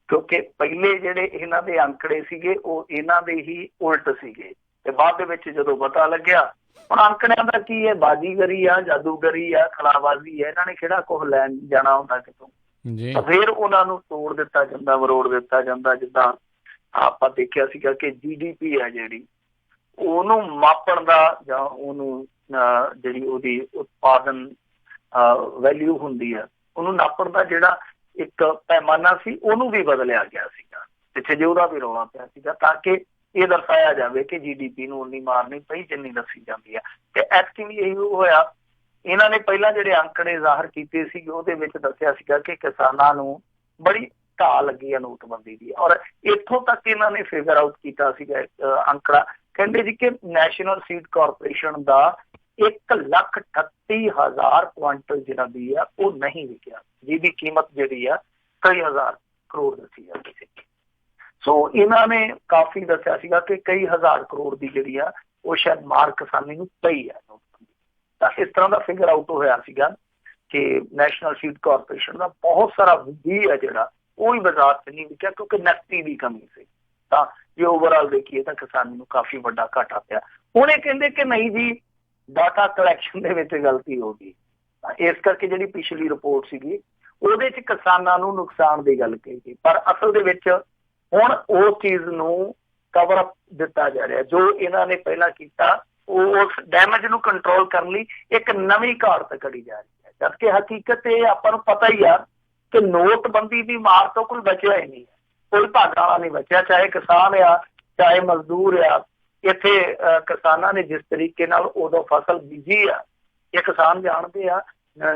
ਕਿਉਂਕਿ ਪਹਿਲੇ ਜਿਹੜੇ ਇਹਨਾਂ ਦੇ ਅੰਕੜੇ ਸੀਗੇ ਉਹ ਇਹਨਾਂ ਦੇ ਹੀ ਉਲਟ ਸੀਗੇ, ਤੇ ਬਾਅਦ ਦੇ ਵਿੱਚ ਜਦੋਂ ਪਤਾ ਲੱਗਿਆ ਹੁਣ ਅੰਕੜਿਆਂ ਦਾ ਕੀ ਹੈ, ਬਾਜੀਗਰੀ ਆ, ਜਾਦੂਗਰੀ ਆ, ਖਲਾਬਾਜ਼ੀ ਆ, ਇਹਨਾਂ ਨੇ ਕਿਹੜਾ ਕੁਝ ਲੈਣ ਜਾਣਾ ਹੁੰਦਾ ਕਿਤੋਂ, ਤਾਂ ਫਿਰ ਉਹਨਾਂ ਨੂੰ ਤੋੜ ਦਿੱਤਾ ਜਾਂਦਾ, ਮਰੋੜ ਦਿੱਤਾ ਜਾਂਦਾ। ਜਿੱਦਾਂ ਆਪਾਂ ਦੇਖਿਆ ਸੀਗਾ ਕਿ GDP ਆ ਜਿਹੜੀ ਉਹਨੂੰ ਮਾਪਣ ਦਾ ਜਾਂ ਉਹਨੂੰ ਜਿਹੜੀ ਉਹਦੀ ਉਤਪਾਦਨ ਵੈਲਿਊ ਹੁੰਦੀ ਆ ਉਹਨੂੰ ਨਾਪਣ ਦਾ ਜਿਹੜਾ ਇੱਕ ਪੈਮਾਨਾ ਸੀ ਉਹਨੂੰ ਵੀ ਬਦਲਿਆ ਗਿਆ ਸੀਗਾ ਪਿੱਛੇ ਜੇ, ਉਹਦਾ ਵੀ ਰੌਲਾ ਪਿਆ ਸੀਗਾ ਤਾਂ ਕਿ ਇਹ ਦਰਸਾਇਆ ਜਾਵੇ ਕਿ GDP ਨੂੰ ਉਨੀ ਮਾਰ ਨਹੀਂ ਪਈ ਜਿੰਨੀ ਦੱਸੀ ਜਾਂਦੀ ਆ। ਤੇ ਐਤਕੀ ਵੀ ਇਹੀ ਹੋਇਆ। ਇਹਨਾਂ ਨੇ ਪਹਿਲਾਂ ਜਿਹੜੇ ਅੰਕੜੇ ਜ਼ਾਹਰ ਕੀਤੇ ਸੀਗੇ ਉਹਦੇ ਵਿੱਚ ਦੱਸਿਆ ਸੀਗਾ ਕਿ ਕਿਸਾਨਾਂ ਨੂੰ ਬੜੀ ਢਾਹ ਲੱਗੀ ਆ ਨੋਟਬੰਦੀ ਦੀ, ਔਰ ਇੱਥੋਂ ਤੱਕ ਇਹਨਾਂ ਨੇ ਫਿਗਰ ਆਊਟ ਕੀਤਾ ਸੀਗਾ ਅੰਕੜਾ, ਕਹਿੰਦੇ ਜੀ ਕਿ ਨੈਸ਼ਨਲ ਸੀਡ ਕਾਰਪੋਰੇਸ਼ਨ ਦਾ 1,38,000 ਕੁਆਂਟਲ ਜਿਹੜਾ ਵੀ ਆ ਉਹ ਨਹੀਂ ਵਿਕਿਆ, ਜਿਹਦੀ ਕੀਮਤ ਜਿਹੜੀ ਆ ਕਈ ਹਜ਼ਾਰ ਕਰੋੜ ਦੱਸੀ ਜਾਂਦੀ ਸੀ। ਸੋ ਇਹਨਾਂ ਨੇ ਕਾਫੀ ਦੱਸਿਆ ਸੀਗਾ ਕਿ ਕਈ ਹਜ਼ਾਰ ਕਰੋੜ ਦੀ ਜਿਹੜੀ ਆ ਉਹ ਸ਼ਾਇਦ ਮਾਰ ਕਿਸਾਨੀ ਨੂੰ ਪਈ ਆ ਨੋਟਬੰਦੀ। ਤਾਂ ਇਸ ਤਰ੍ਹਾਂ ਦਾ ਫਿਗਰ ਆਊਟ ਹੋਇਆ ਸੀਗਾ ਕਿ ਨੈਸ਼ਨਲ ਸੀਡ ਕਾਰਪੋਰੇਸ਼ਨ ਦਾ ਬਹੁਤ ਸਾਰਾ ਵੀ ਆ ਜਿਹੜਾ ਉਹ ਹੀ ਬਾਜ਼ਾਰ 'ਚ ਨਹੀਂ ਵਿਕਿਆ ਕਿਉਂਕਿ ਨਕਦੀ ਦੀ ਕਮੀ ਸੀ। ਤਾਂ ਜੇ ਓਵਰਆਲ ਦੇਖੀਏ ਤਾਂ ਕਿਸਾਨੀ ਨੂੰ ਕਾਫੀ ਵੱਡਾ ਘਾਟਾ ਪਿਆ। ਹੁਣ ਇਹ ਕਹਿੰਦੇ ਕਿ ਨਹੀਂ ਜੀ ਡਾਟਾ ਕਲੈਕਸ਼ਨ ਦੇ ਵਿੱਚ ਗਲਤੀ ਹੋ ਗਈ, ਇਸ ਕਰਕੇ ਜਿਹੜੀ ਪਿਛਲੀ ਰਿਪੋਰਟ ਸੀਗੀ ਉਹਦੇ 'ਚ ਕਿਸਾਨਾਂ ਨੂੰ ਨੁਕਸਾਨ ਦੀ ਗੱਲ ਕਹੀ ਗਈ, ਪਰ ਅਸਲ ਦੇ ਵਿੱਚ ਹੁਣ ਉਸ ਚੀਜ਼ ਨੂੰ ਕਵਰ ਅਪ ਦਿੱਤਾ ਜਾ ਰਿਹਾ। ਜੋ ਇਹਨਾਂ ਨੇ ਪਹਿਲਾਂ ਕੀਤਾ ਉਸ ਡੈਮੇਜ ਨੂੰ ਕੰਟਰੋਲ ਕਰਨ ਲਈ ਇੱਕ ਨਵੀਂ ਘਾਟ ਕੱਢੀ ਜਾ ਰਹੀ ਹੈ, ਜਦਕਿ ਹਕੀਕਤ ਇਹ ਆਪਾਂ ਨੂੰ ਪਤਾ ਹੀ ਆ ਕਿ ਨੋਟਬੰਦੀ ਦੀ ਮਾਰ ਤੋਂ ਕੋਈ ਬਚਿਆ ਹੀ ਨਹੀਂ ਹੈ, ਕੋਈ ਭਾਗਾਂ ਵਾਲਾ ਨਹੀਂ ਬਚਿਆ, ਚਾਹੇ ਕਿਸਾਨ ਆ ਚਾਹੇ ਮਜ਼ਦੂਰ ਆ। ਇੱਥੇ ਕਿਸਾਨਾਂ ਨੇ ਜਿਸ ਤਰੀਕੇ ਨਾਲ ਉਦੋਂ ਫਸਲ ਬੀਜੀ ਆ, ਇਹ ਕਿਸਾਨ ਜਾਣਦੇ ਆ।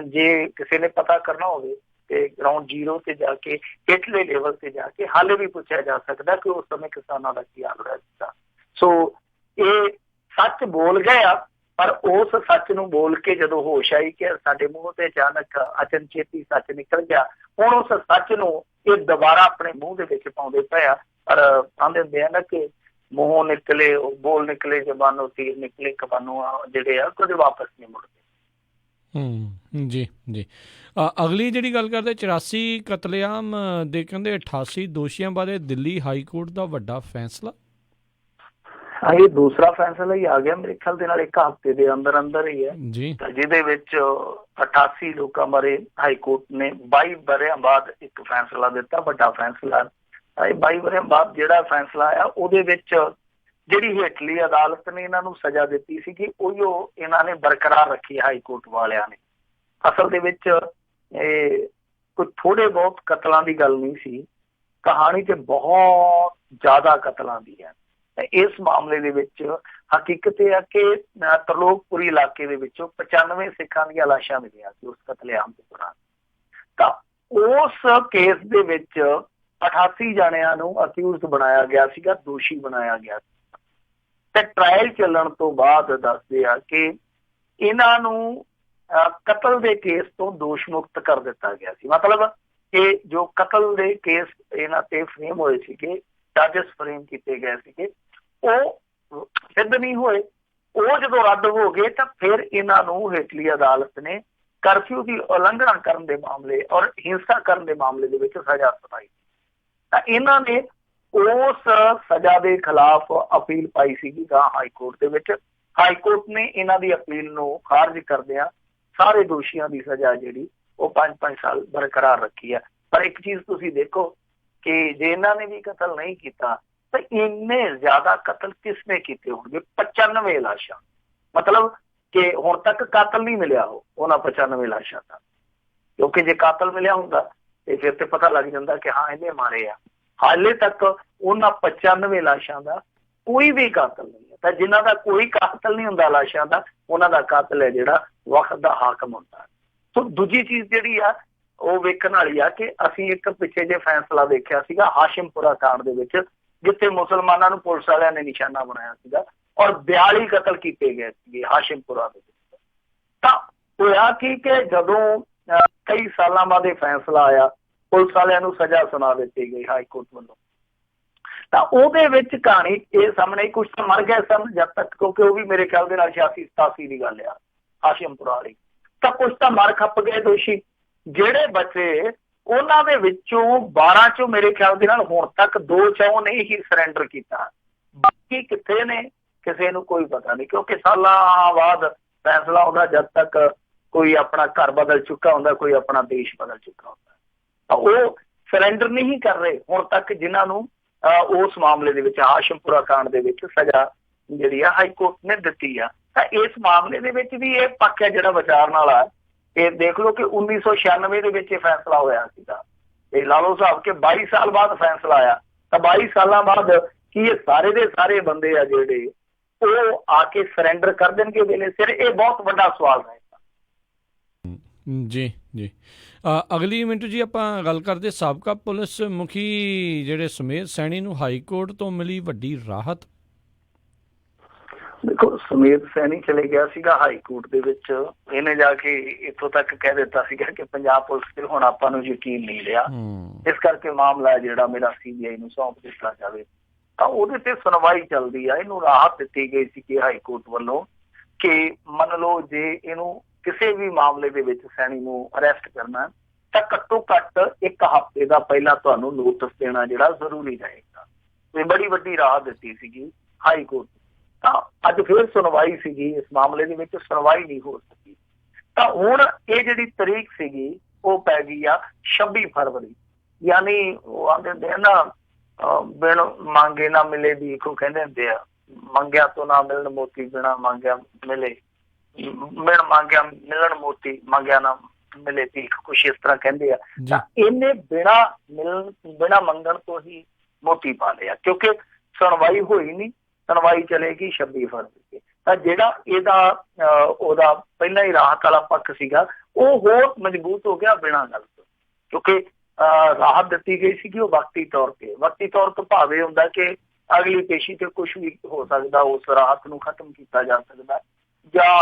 ਜੇ ਕਿਸੇ ਨੇ ਪਤਾ ਕਰਨਾ ਹੋਵੇ ਤੇ ਗਰਾਊਂਡ ਜ਼ੀਰੋ ਤੇ ਜਾ ਕੇ ਹੇਠਲੇ ਲੈਵਲ ਤੇ ਜਾ ਕੇ ਹਾਲੇ ਵੀ ਪੁੱਛਿਆ ਜਾ ਸਕਦਾ ਕਿ ਉਸ ਸਮੇਂ ਕਿਸਾਨਾਂ ਦਾ ਕੀ ਹਾਲ ਰਿਹਾ ਸੀਗਾ। ਸੋ ਇਹ ਸੱਚ ਬੋਲ ਗਏ ਆ, ਪਰ ਉਸ ਸੱਚ ਨੂੰ ਬੋਲ ਕੇ ਜਦੋਂ ਹੋਸ਼ ਆਈ ਕਿ ਸਾਡੇ ਮੂੰਹ ਤੇ ਅਚਾਨਕ ਅਚਨਚੇਤੀ ਸੱਚ ਨਿਕਲ ਗਿਆ, ਹੁਣ ਉਸ ਸੱਚ ਨੂੰ ਇਹ ਦੁਬਾਰਾ ਆਪਣੇ ਮੂੰਹ ਦੇ ਵਿੱਚ ਪਾਉਂਦੇ ਪਏ ਆ। ਪਰ ਆਂਦੇ ਹੁੰਦੇ ਆ ਨਾ ਕਿ ਮੂੰਹੋਂ ਨਿਕਲੇ ਬੋਲ ਨਿਕਲੇ ਜ਼ਬਾਨੋਂ ਤੀਰ ਨਿਕਲੇ ਕਬਾਨੋਂ ਜਿਹੜੇ ਆ ਕਦੇ ਵਾਪਸ ਨਹੀਂ ਮੁੜਦੇ। ਜੀ ਜੀ। ਅਗਲੀ ਜਿਹੜੀ ਗੱਲ ਕਰਦੇ 84 ਕਤਲੇਆਮ ਦੇ ਕਹਿੰਦੇ 88 ਦੋਸ਼ੀਆਂ ਬਾਰੇ ਦਿੱਲੀ ਹਾਈ ਕੋਰਟ ਦਾ ਵੱਡਾ ਫੈਸਲਾ। ਇਹ ਦੂਸਰਾ ਫੈਸਲਾ ਹੀ ਆ ਗਿਆ ਮੇਰੇ ਖਿਆਲ ਦੇ ਨਾਲ, ਇੱਕ ਹਫ਼ਤੇ ਦੇ ਅੰਦਰ ਅੰਦਰ ਹੀ ਹੈ ਜੀ, ਜਿਹਦੇ ਵਿੱਚ 88 ਲੋਕਾਂ ਬਾਰੇ ਹਾਈ ਕੋਰਟ ਨੇ 22 ਵਰ੍ਹਿਆਂ ਬਾਅਦ ਇੱਕ ਫੈਸਲਾ ਦਿੱਤਾ, ਵੱਡਾ ਫੈਸਲਾ। ਇਹ 22 ਵਰ੍ਹਿਆਂ ਬਾਅਦ ਜਿਹੜਾ ਫੈਸਲਾ ਆ ਉਹਦੇ ਵਿੱਚ ਜਿਹੜੀ ਹੇਠਲੀ ਅਦਾਲਤ ਨੇ ਇਹਨਾਂ ਨੂੰ ਸਜ਼ਾ ਦਿੱਤੀ ਸੀਗੀ ਉਹੀਓ ਇਹਨਾਂ ਨੇ ਬਰਕਰਾਰ ਰੱਖੀ ਹਾਈ ਕੋਰਟ ਵਾਲਿਆਂ ਨੇ। ਅਸਲ ਦੇ ਵਿੱਚ ਇਹ ਕੋਈ ਥੋੜੇ ਬਹੁਤ ਕਤਲਾਂ ਦੀ ਗੱਲ ਨਹੀਂ ਸੀ, ਕਹਾਣੀ ਤੇ ਬਹੁਤ ਜ਼ਿਆਦਾ ਕਤਲਾਂ ਦੀ ਹੈ। ਇਸ ਮਾਮਲੇ ਦੇ ਵਿੱਚ ਹਕੀਕਤ ਇਹ ਆ ਕਿ ਤਰਲੋਕਪੁਰੀ ਇਲਾਕੇ ਦੇ ਵਿੱਚੋਂ 95 ਸਿੱਖਾਂ ਦੀਆਂ ਲਾਸ਼ਾਂ ਮਿਲੀਆਂ ਸੀ ਉਸ ਕਤਲੇਆਮ ਦੇ ਦੌਰਾਨ। ਤਾਂ ਉਸ ਕੇਸ ਦੇ ਵਿੱਚ 88 ਜਾਣਿਆਂ ਨੂੰ ਅਕਿਊਜ਼ਡ ਬਣਾਇਆ ਗਿਆ ਸੀਗਾ, ਦੋਸ਼ੀ ਬਣਾਇਆ ਗਿਆ ਸੀ। ਤੇ ਟ੍ਰਾਇਲ ਚੱਲਣ ਤੋਂ ਬਾਅਦ ਦੱਸਦੇ ਆ ਕਿ ਇਹਨਾਂ ਨੂੰ ਕਤਲ ਦੇ ਕੇਸ ਤੋਂ ਦੋਸ਼ ਮੁਕਤ ਕਰ ਦਿੱਤਾ ਗਿਆ ਸੀ। ਮਤਲਬ ਕਿ ਜੋ ਕਤਲ ਦੇ ਕੇਸ ਇਹਨਾਂ ਤੇ ਫਰੇਮ ਹੋਏ ਸੀਗੇ, ਚਾਰਜਸ ਫਰੇਮ ਕੀਤੇ ਗਏ ਸੀਗੇ, ਉਹ ਸਿੱਧ ਨਹੀਂ ਹੋਏ। ਉਹ ਜਦੋਂ ਰੱਦ ਹੋ ਗਏ ਤਾਂ ਫਿਰ ਇਹਨਾਂ ਨੂੰ ਹੇਠਲੀ ਅਦਾਲਤ ਨੇ ਕਰਫਿਊ ਦੀ ਉਲੰਘਣਾ ਕਰਨ ਦੇ ਮਾਮਲੇ ਔਰ ਹਿੰਸਾ ਕਰਨ ਦੇ ਮਾਮਲੇ ਦੇ ਵਿੱਚ ਸਜ਼ਾ ਸੁਣਾਈ। ਤਾਂ ਇਹਨਾਂ ਨੇ ਉਸ ਸਜ਼ਾ ਦੇ ਖਿਲਾਫ ਅਪੀਲ ਪਾਈ ਸੀਗੀ ਹਾਈ ਕੋਰਟ ਦੇ ਵਿੱਚ। ਹਾਈ ਕੋਰਟ ਨੇ ਇਹਨਾਂ ਦੀ ਅਪੀਲ ਨੂੰ ਖਾਰਜ ਕਰਦਿਆਂ ਸਾਰੇ ਦੋਸ਼ੀਆਂ ਦੀ ਸਜ਼ਾ ਜਿਹੜੀ ਉਹ 5-5 ਸਾਲ ਬਰਕਰਾਰ ਰੱਖੀ ਹੈ। ਪਰ ਇੱਕ ਚੀਜ਼ ਤੁਸੀਂ ਦੇਖੋ ਕਿ ਜੇ ਇਹਨਾਂ ਨੇ ਵੀ ਕਤਲ ਨਹੀਂ ਕੀਤਾ ਤਾਂ ਇੰਨੇ ਜ਼ਿਆਦਾ ਕਤਲ ਕਿਸਨੇ ਕੀਤੇ ਹੋਣਗੇ? 95 ਲਾਸ਼ਾਂ। ਮਤਲਬ ਕਿ ਹੁਣ ਤੱਕ ਕਾਤਲ ਨਹੀਂ ਮਿਲਿਆ ਉਹਨਾਂ 95 ਲਾਸ਼ਾਂ ਦਾ, ਕਿਉਂਕਿ ਜੇ ਕਾਤਲ ਮਿਲਿਆ ਹੁੰਦਾ ਤੇ ਫਿਰ ਤੇ ਪਤਾ ਲੱਗ ਜਾਂਦਾ ਕਿ ਹਾਂ ਇਹਨੇ ਮਾਰੇ ਆ। ਹਾਲੇ ਤੱਕ ਉਹਨਾਂ 95 ਲਾਸ਼ਾਂ ਦਾ ਕੋਈ ਵੀ ਕਾਤਲ ਨਹੀਂ ਹੈ। ਤਾਂ ਜਿਨ੍ਹਾਂ ਦਾ ਕੋਈ ਕਾਤਲ ਨਹੀਂ ਹੁੰਦਾ ਲਾਸ਼ਾਂ ਦਾ, ਉਹਨਾਂ ਦਾ ਕਾਤਲ ਹੈ ਜਿਹੜਾ ਵਕਤ ਦਾ ਹਾਕਮ ਹੁੰਦਾ। ਸੋ ਦੂਜੀ ਚੀਜ਼ ਜਿਹੜੀ ਆ ਉਹ ਵੇਖਣ ਵਾਲੀ ਆ ਕਿ ਅਸੀਂ ਇੱਕ ਪਿੱਛੇ ਜੇ ਫੈਸਲਾ ਦੇਖਿਆ ਸੀਗਾ ਹਾਸ਼ਿਮਪੁਰਾ ਕਾਂਡ ਦੇ ਵਿੱਚ, ਜਿੱਥੇ ਮੁਸਲਮਾਨਾਂ ਨੂੰ ਪੁਲਿਸ ਵਾਲਿਆਂ ਨੇ ਨਿਸ਼ਾਨਾ ਬਣਾਇਆ ਸੀਗਾ ਔਰ 42 ਕਤਲ ਕੀਤੇ ਗਏ ਸੀਗੇ ਹਾਸ਼ਿਮਪੁਰਾ ਦੇ ਵਿੱਚ। ਤਾਂ ਹੋਇਆ ਕਿ ਜਦੋਂ ਕਈ ਸਾਲਾਂ ਬਾਅਦ ਇਹ ਫੈਸਲਾ ਆਇਆ, ਪੁਲਿਸ ਵਾਲਿਆਂ ਨੂੰ ਸਜ਼ਾ ਸੁਣਾ ਦਿੱਤੀ ਗਈ ਹਾਈ ਕੋਰਟ ਵੱਲੋਂ। ਤਾਂ ਉਹਦੇ ਵਿੱਚ ਕਹਾਣੀ ਇਹ ਸਾਹਮਣੇ ਕੁਛ ਤਾਂ ਮਰ ਗਏ ਸਨ ਜਦ ਤੱਕ, ਕਿਉਂਕਿ ਉਹ ਵੀ ਮੇਰੇ ਖਿਆਲ ਦੇ ਨਾਲ 86-87 ਦੀ ਗੱਲ ਆ ਹਾਸ਼ਿਮਪੁਰਾ ਵਾਲੀ। ਤਾਂ ਕੁਛ ਤਾਂ ਮਰ ਖੱਪ ਗਏ ਦੋਸ਼ੀ। ਜਿਹੜੇ ਬਚੇ ਉਹਨਾਂ ਦੇ ਵਿੱਚੋਂ 12 ਚੋਂ ਮੇਰੇ ਖਿਆਲ ਦੇ ਨਾਲ ਹੁਣ ਤੱਕ 2 ਨੇ ਹੀ ਸਰੈਂਡਰ ਕੀਤਾ। ਬਾਕੀ ਕਿੱਥੇ ਨੇ ਕਿਸੇ ਨੂੰ ਕੋਈ ਪਤਾ ਨਹੀਂ, ਕਿਉਂਕਿ ਸਾਲਾਂ ਬਾਅਦ ਫੈਸਲਾ ਆਉਂਦਾ ਜਦ ਤੱਕ ਕੋਈ ਆਪਣਾ ਘਰ ਬਦਲ ਚੁੱਕਾ ਹੁੰਦਾ, ਕੋਈ ਆਪਣਾ ਦੇਸ਼ ਬਦਲ ਚੁੱਕਾ ਹੁੰਦਾ। ਤਾਂ ਉਹ ਸਰੈਂਡਰ ਨਹੀਂ ਕਰ ਰਹੇ ਹੁਣ ਤੱਕ, ਜਿਨ੍ਹਾਂ ਨੂੰ ਉਸ ਮਾਮਲੇ ਦੇ ਵਿੱਚ ਹਾਸ਼ਿਮਪੁਰਾ ਕਾਂਡ ਦੇ ਵਿੱਚ ਸਜ਼ਾ ਜਿਹੜੀ ਆ ਹਾਈ ਕੋਰਟ ਨੇ ਦਿੱਤੀ ਆ। ਤਾਂ ਇਸ ਮਾਮਲੇ ਦੇ ਵਿੱਚ ਵੀ ਇਹ ਪੱਖ ਹੈ ਜਿਹੜਾ ਵਿਚਾਰਨ ਵਾਲਾ। ਇਹ ਦੇਖ ਲਓ ਕਿ 1996 ਦੇ ਵਿੱਚ ਇਹ ਫੈਸਲਾ ਹੋਇਆ ਸੀਗਾ, ਤੇ ਲਾ ਲਓ ਹਿਸਾਬ ਕਿ 22 ਸਾਲ ਬਾਅਦ ਫੈਸਲਾ ਆਇਆ। ਤਾਂ 22 ਸਾਲਾਂ ਬਾਅਦ ਕੀ ਇਹ ਸਾਰੇ ਦੇ ਸਾਰੇ ਬੰਦੇ ਆ ਜਿਹੜੇ ਉਹ ਆ ਕੇ ਸਰੈਂਡਰ ਕਰ ਦੇਣਗੇ ਵੇਲੇ ਸਿਰ? ਇਹ ਬਹੁਤ ਵੱਡਾ ਸਵਾਲ ਰਹੇਗਾ। ਜੀ ਜੀ। ਅਗਲੀ ਮਿੰਟ ਜੀ ਆਪਾਂ ਗੱਲ ਕਰਦੇ ਸਾਬਕਾ ਪੁਲਿਸ ਮੁਖੀ ਜਿਹੜੇ ਸਮੇਧ ਸੈਣੀ ਨੂੰ ਹਾਈ ਕੋਰਟ ਤੋਂ ਮਿਲੀ ਵੱਡੀ ਰਾਹਤ। ਦੇਖੋ, ਸਮੇਧ ਸੈਣੀ ਚਲੇ ਗਿਆ ਸੀਗਾ ਹਾਈ ਕੋਰਟ ਦੇ ਵਿੱਚ। ਇਹਨੇ ਜਾ ਕੇ ਇੱਥੋਂ ਤੱਕ ਕਹਿ ਦਿੱਤਾ ਸੀਗਾ ਕਿ ਪੰਜਾਬ ਪੁਲਿਸ ਤੇ ਹੁਣ ਆਪਾਂ ਨੂੰ ਯਕੀਨ ਨਹੀਂ ਰਿਹਾ, ਇਸ ਕਰਕੇ ਮਾਮਲਾ ਜਿਹੜਾ ਮੇਰਾ CBI ਨੂੰ ਸੌਂਪ ਦਿੱਤਾ ਜਾਵੇ। ਤਾਂ ਉਹਦੇ ਤੇ ਸੁਣਵਾਈ ਚੱਲਦੀ ਆ। ਇਹਨੂੰ ਰਾਹਤ ਦਿੱਤੀ ਗਈ ਸੀ ਕਿ ਹਾਈ ਕੋਰਟ ਵੱਲੋਂ ਕਿ ਮੰਨ ਲਓ ਜੇ ਇਹਨੂੰ ਕਿਸੇ ਵੀ ਮਾਮਲੇ ਦੇ ਵਿੱਚ ਸੈਣੀ ਨੂੰ ਅਰੈਸਟ ਕਰਨਾ ਤਾਂ ਘੱਟੋ ਘੱਟ 1 ਹਫ਼ਤੇ ਦਾ ਪਹਿਲਾਂ ਤੁਹਾਨੂੰ ਨੋਟਿਸ ਦੇਣਾ ਜਿਹੜਾ ਜ਼ਰੂਰੀ ਰਹੇਗਾ। ਇਹ ਬੜੀ ਵੱਡੀ ਰਾਹਤ ਦਿੱਤੀ ਸੀਗੀ ਹਾਈ ਕੋਰਟ। ਤਾਂ ਅੱਜ ਫਿਰ ਸੁਣਵਾਈ ਸੀਗੀ ਇਸ ਮਾਮਲੇ ਦੇ ਵਿੱਚ, ਸੁਣਵਾਈ ਨਹੀਂ ਹੋ ਸਕੀ। ਤਾਂ ਹੁਣ ਇਹ ਜਿਹੜੀ ਤਰੀਕ ਸੀਗੀ ਉਹ ਪੈ ਗਈ ਆ 26 ਫਰਵਰੀ। ਯਾਨੀ ਉਹ ਆਂਦੇ ਹੁੰਦੇ ਆ ਨਾ, ਬਿਨ ਮੰਗੇ ਨਾ ਮਿਲੇ ਦੀ ਕੋ ਕਹਿੰਦੇ ਹੁੰਦੇ ਆ, ਮੰਗਿਆ ਤੋਂ ਨਾ ਮਿਲਣ ਮੋਤੀ, ਬਿਨਾ ਮੰਗਿਆ ਮਿਲੇ, ਬਿਨ ਮੰਗਿਆ ਮਿਲਣ ਮੋਤੀ, ਮੰਗਿਆ ਨਾ ਮਿਲੇ ਭੀਖ, ਕੁਛ ਇਸ ਤਰ੍ਹਾਂ ਕਹਿੰਦੇ ਆ। ਤਾਂ ਇਹਨੇ ਬਿਨਾ ਮੰਗਣ ਤੋਂ ਹੀ ਮੋਤੀ ਪਾ ਲਿਆ, ਕਿਉਂਕਿ ਸੁਣਵਾਈ ਹੋਈ ਨਹੀਂ। ਸੁਣਵਾਈ ਚਲੇਗੀ 26 ਫਰਵਰੀ। ਤਾਂ ਜਿਹੜਾ ਉਹਦਾ ਪਹਿਲਾਂ ਹੀ ਰਾਹਤ ਵਾਲਾ ਪੱਖ ਸੀਗਾ ਉਹ ਹੋਰ ਮਜ਼ਬੂਤ ਹੋ ਗਿਆ ਬਿਨਾਂ ਗੱਲ ਤੋਂ, ਕਿਉਂਕਿ ਰਾਹਤ ਦਿੱਤੀ ਗਈ ਸੀਗੀ ਉਹ ਵਕਤੀ ਤੌਰ ਤੇ ਭਾਵੇਂ ਹੁੰਦਾ ਕਿ ਅਗਲੀ ਪੇਸ਼ੀ ਤੇ ਕੁਛ ਵੀ ਹੋ ਸਕਦਾ, ਉਸ ਰਾਹਤ ਨੂੰ ਖਤਮ ਕੀਤਾ ਜਾ ਸਕਦਾ ਜਾਂ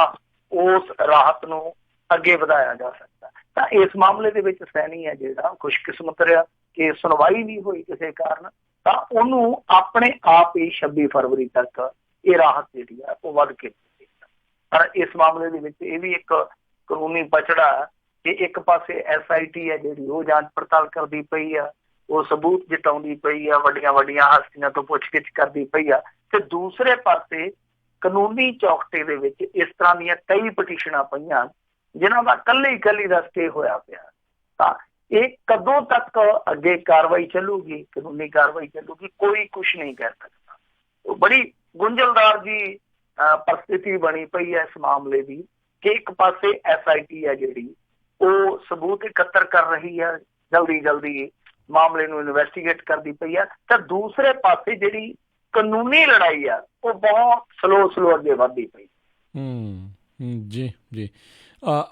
ਉਸ ਰਾਹਤ ਨੂੰ ਅੱਗੇ ਵਧਾਇਆ ਜਾ ਸਕਦਾ। ਤਾਂ ਇਸ ਮਾਮਲੇ ਦੇ ਵਿੱਚ ਸੈਣੀ ਹੈ ਜਿਹੜਾ ਖੁਸ਼ਕਿਸਮਤ ਰਿਹਾ ਕਿ ਸੁਣਵਾਈ ਨਹੀਂ ਹੋਈ ਕਿਸੇ ਕਾਰਨ, ਤਾਂ ਉਹਨੂੰ ਆਪਣੇ ਆਪ ਹੀ 26 ਫਰਵਰੀ ਤੱਕ ਇਹ ਰਾਹਤ ਜਿਹੜੀ ਆ ਉਹ ਵੱਧ ਕੇ ਦਿੱਤੀ। ਪਰ ਇਸ ਮਾਮਲੇ ਦੇ ਵਿੱਚ ਇਹ ਵੀ ਇੱਕ ਕਾਨੂੰਨੀ ਪਛੜਾ ਕਿ ਇੱਕ ਪਾਸੇ SIT ਹੈ ਜਿਹੜੀ ਉਹ ਜਾਂਚ ਪੜਤਾਲ ਕਰਦੀ ਪਈ ਆ, ਉਹ ਸਬੂਤ ਜਟਾਉਂਦੀ ਪਈ ਆ, ਵੱਡੀਆਂ ਹਸਤੀਆਂ ਤੋਂ ਪੁੱਛਗਿੱਛ ਕਰਦੀ ਪਈ ਆ, ਤੇ ਦੂਸਰੇ ਪਾਸੇ ਕਾਨੂੰਨੀ ਚੌਕਟੇ ਦੇ ਵਿੱਚ ਇਸ ਤਰ੍ਹਾਂ ਦੀਆਂ ਕਈ ਪਟੀਸ਼ਨਾਂ ਪਈਆਂ ਜਿਨ੍ਹਾਂ ਦਾ ਇਕੱਲੀ ਦਾ ਸਟੇ ਹੋਇਆ ਪਿਆ। ਤਾਂ ਇਹ ਕਦੋਂ ਤੱਕ ਅੱਗੇ ਕਾਰਵਾਈ ਚੱਲੂਗੀ, ਕਾਨੂੰਨੀ ਕਾਰਵਾਈ ਚੱਲੂਗੀ, ਕੋਈ ਕੁਛ ਨਹੀਂ ਕਹਿ ਸਕਦਾ। ਉਹ ਬੜੀ ਗੁੰਝਲਦਾਰ ਜੀ ਪਰਿਸਥਿਤੀ ਬਣੀ ਪਈ ਹੈ ਇਸ ਮਾਮਲੇ ਦੀ ਕਿ ਇੱਕ ਪਾਸੇ SIT ਹੈ ਜਿਹੜੀ ਉਹ ਸਬੂਤ ਇਕੱਤਰ ਕਰ ਰਹੀ ਹੈ, ਜਲਦੀ ਮਾਮਲੇ ਨੂੰ ਇਨਵੈਸਟੀਗੇਟ ਕਰਦੀ ਪਈ ਹੈ, ਤਾਂ ਦੂਸਰੇ ਪਾਸੇ ਜਿਹੜੀ ਕਾਨੂੰਨੀ ਲੜਾਈ ਆ ਉਹ ਬਹੁਤ ਸਲੋ ਅੱਗੇ ਵੱਧਦੀ ਪਈ। ਜੀ ਜੀ।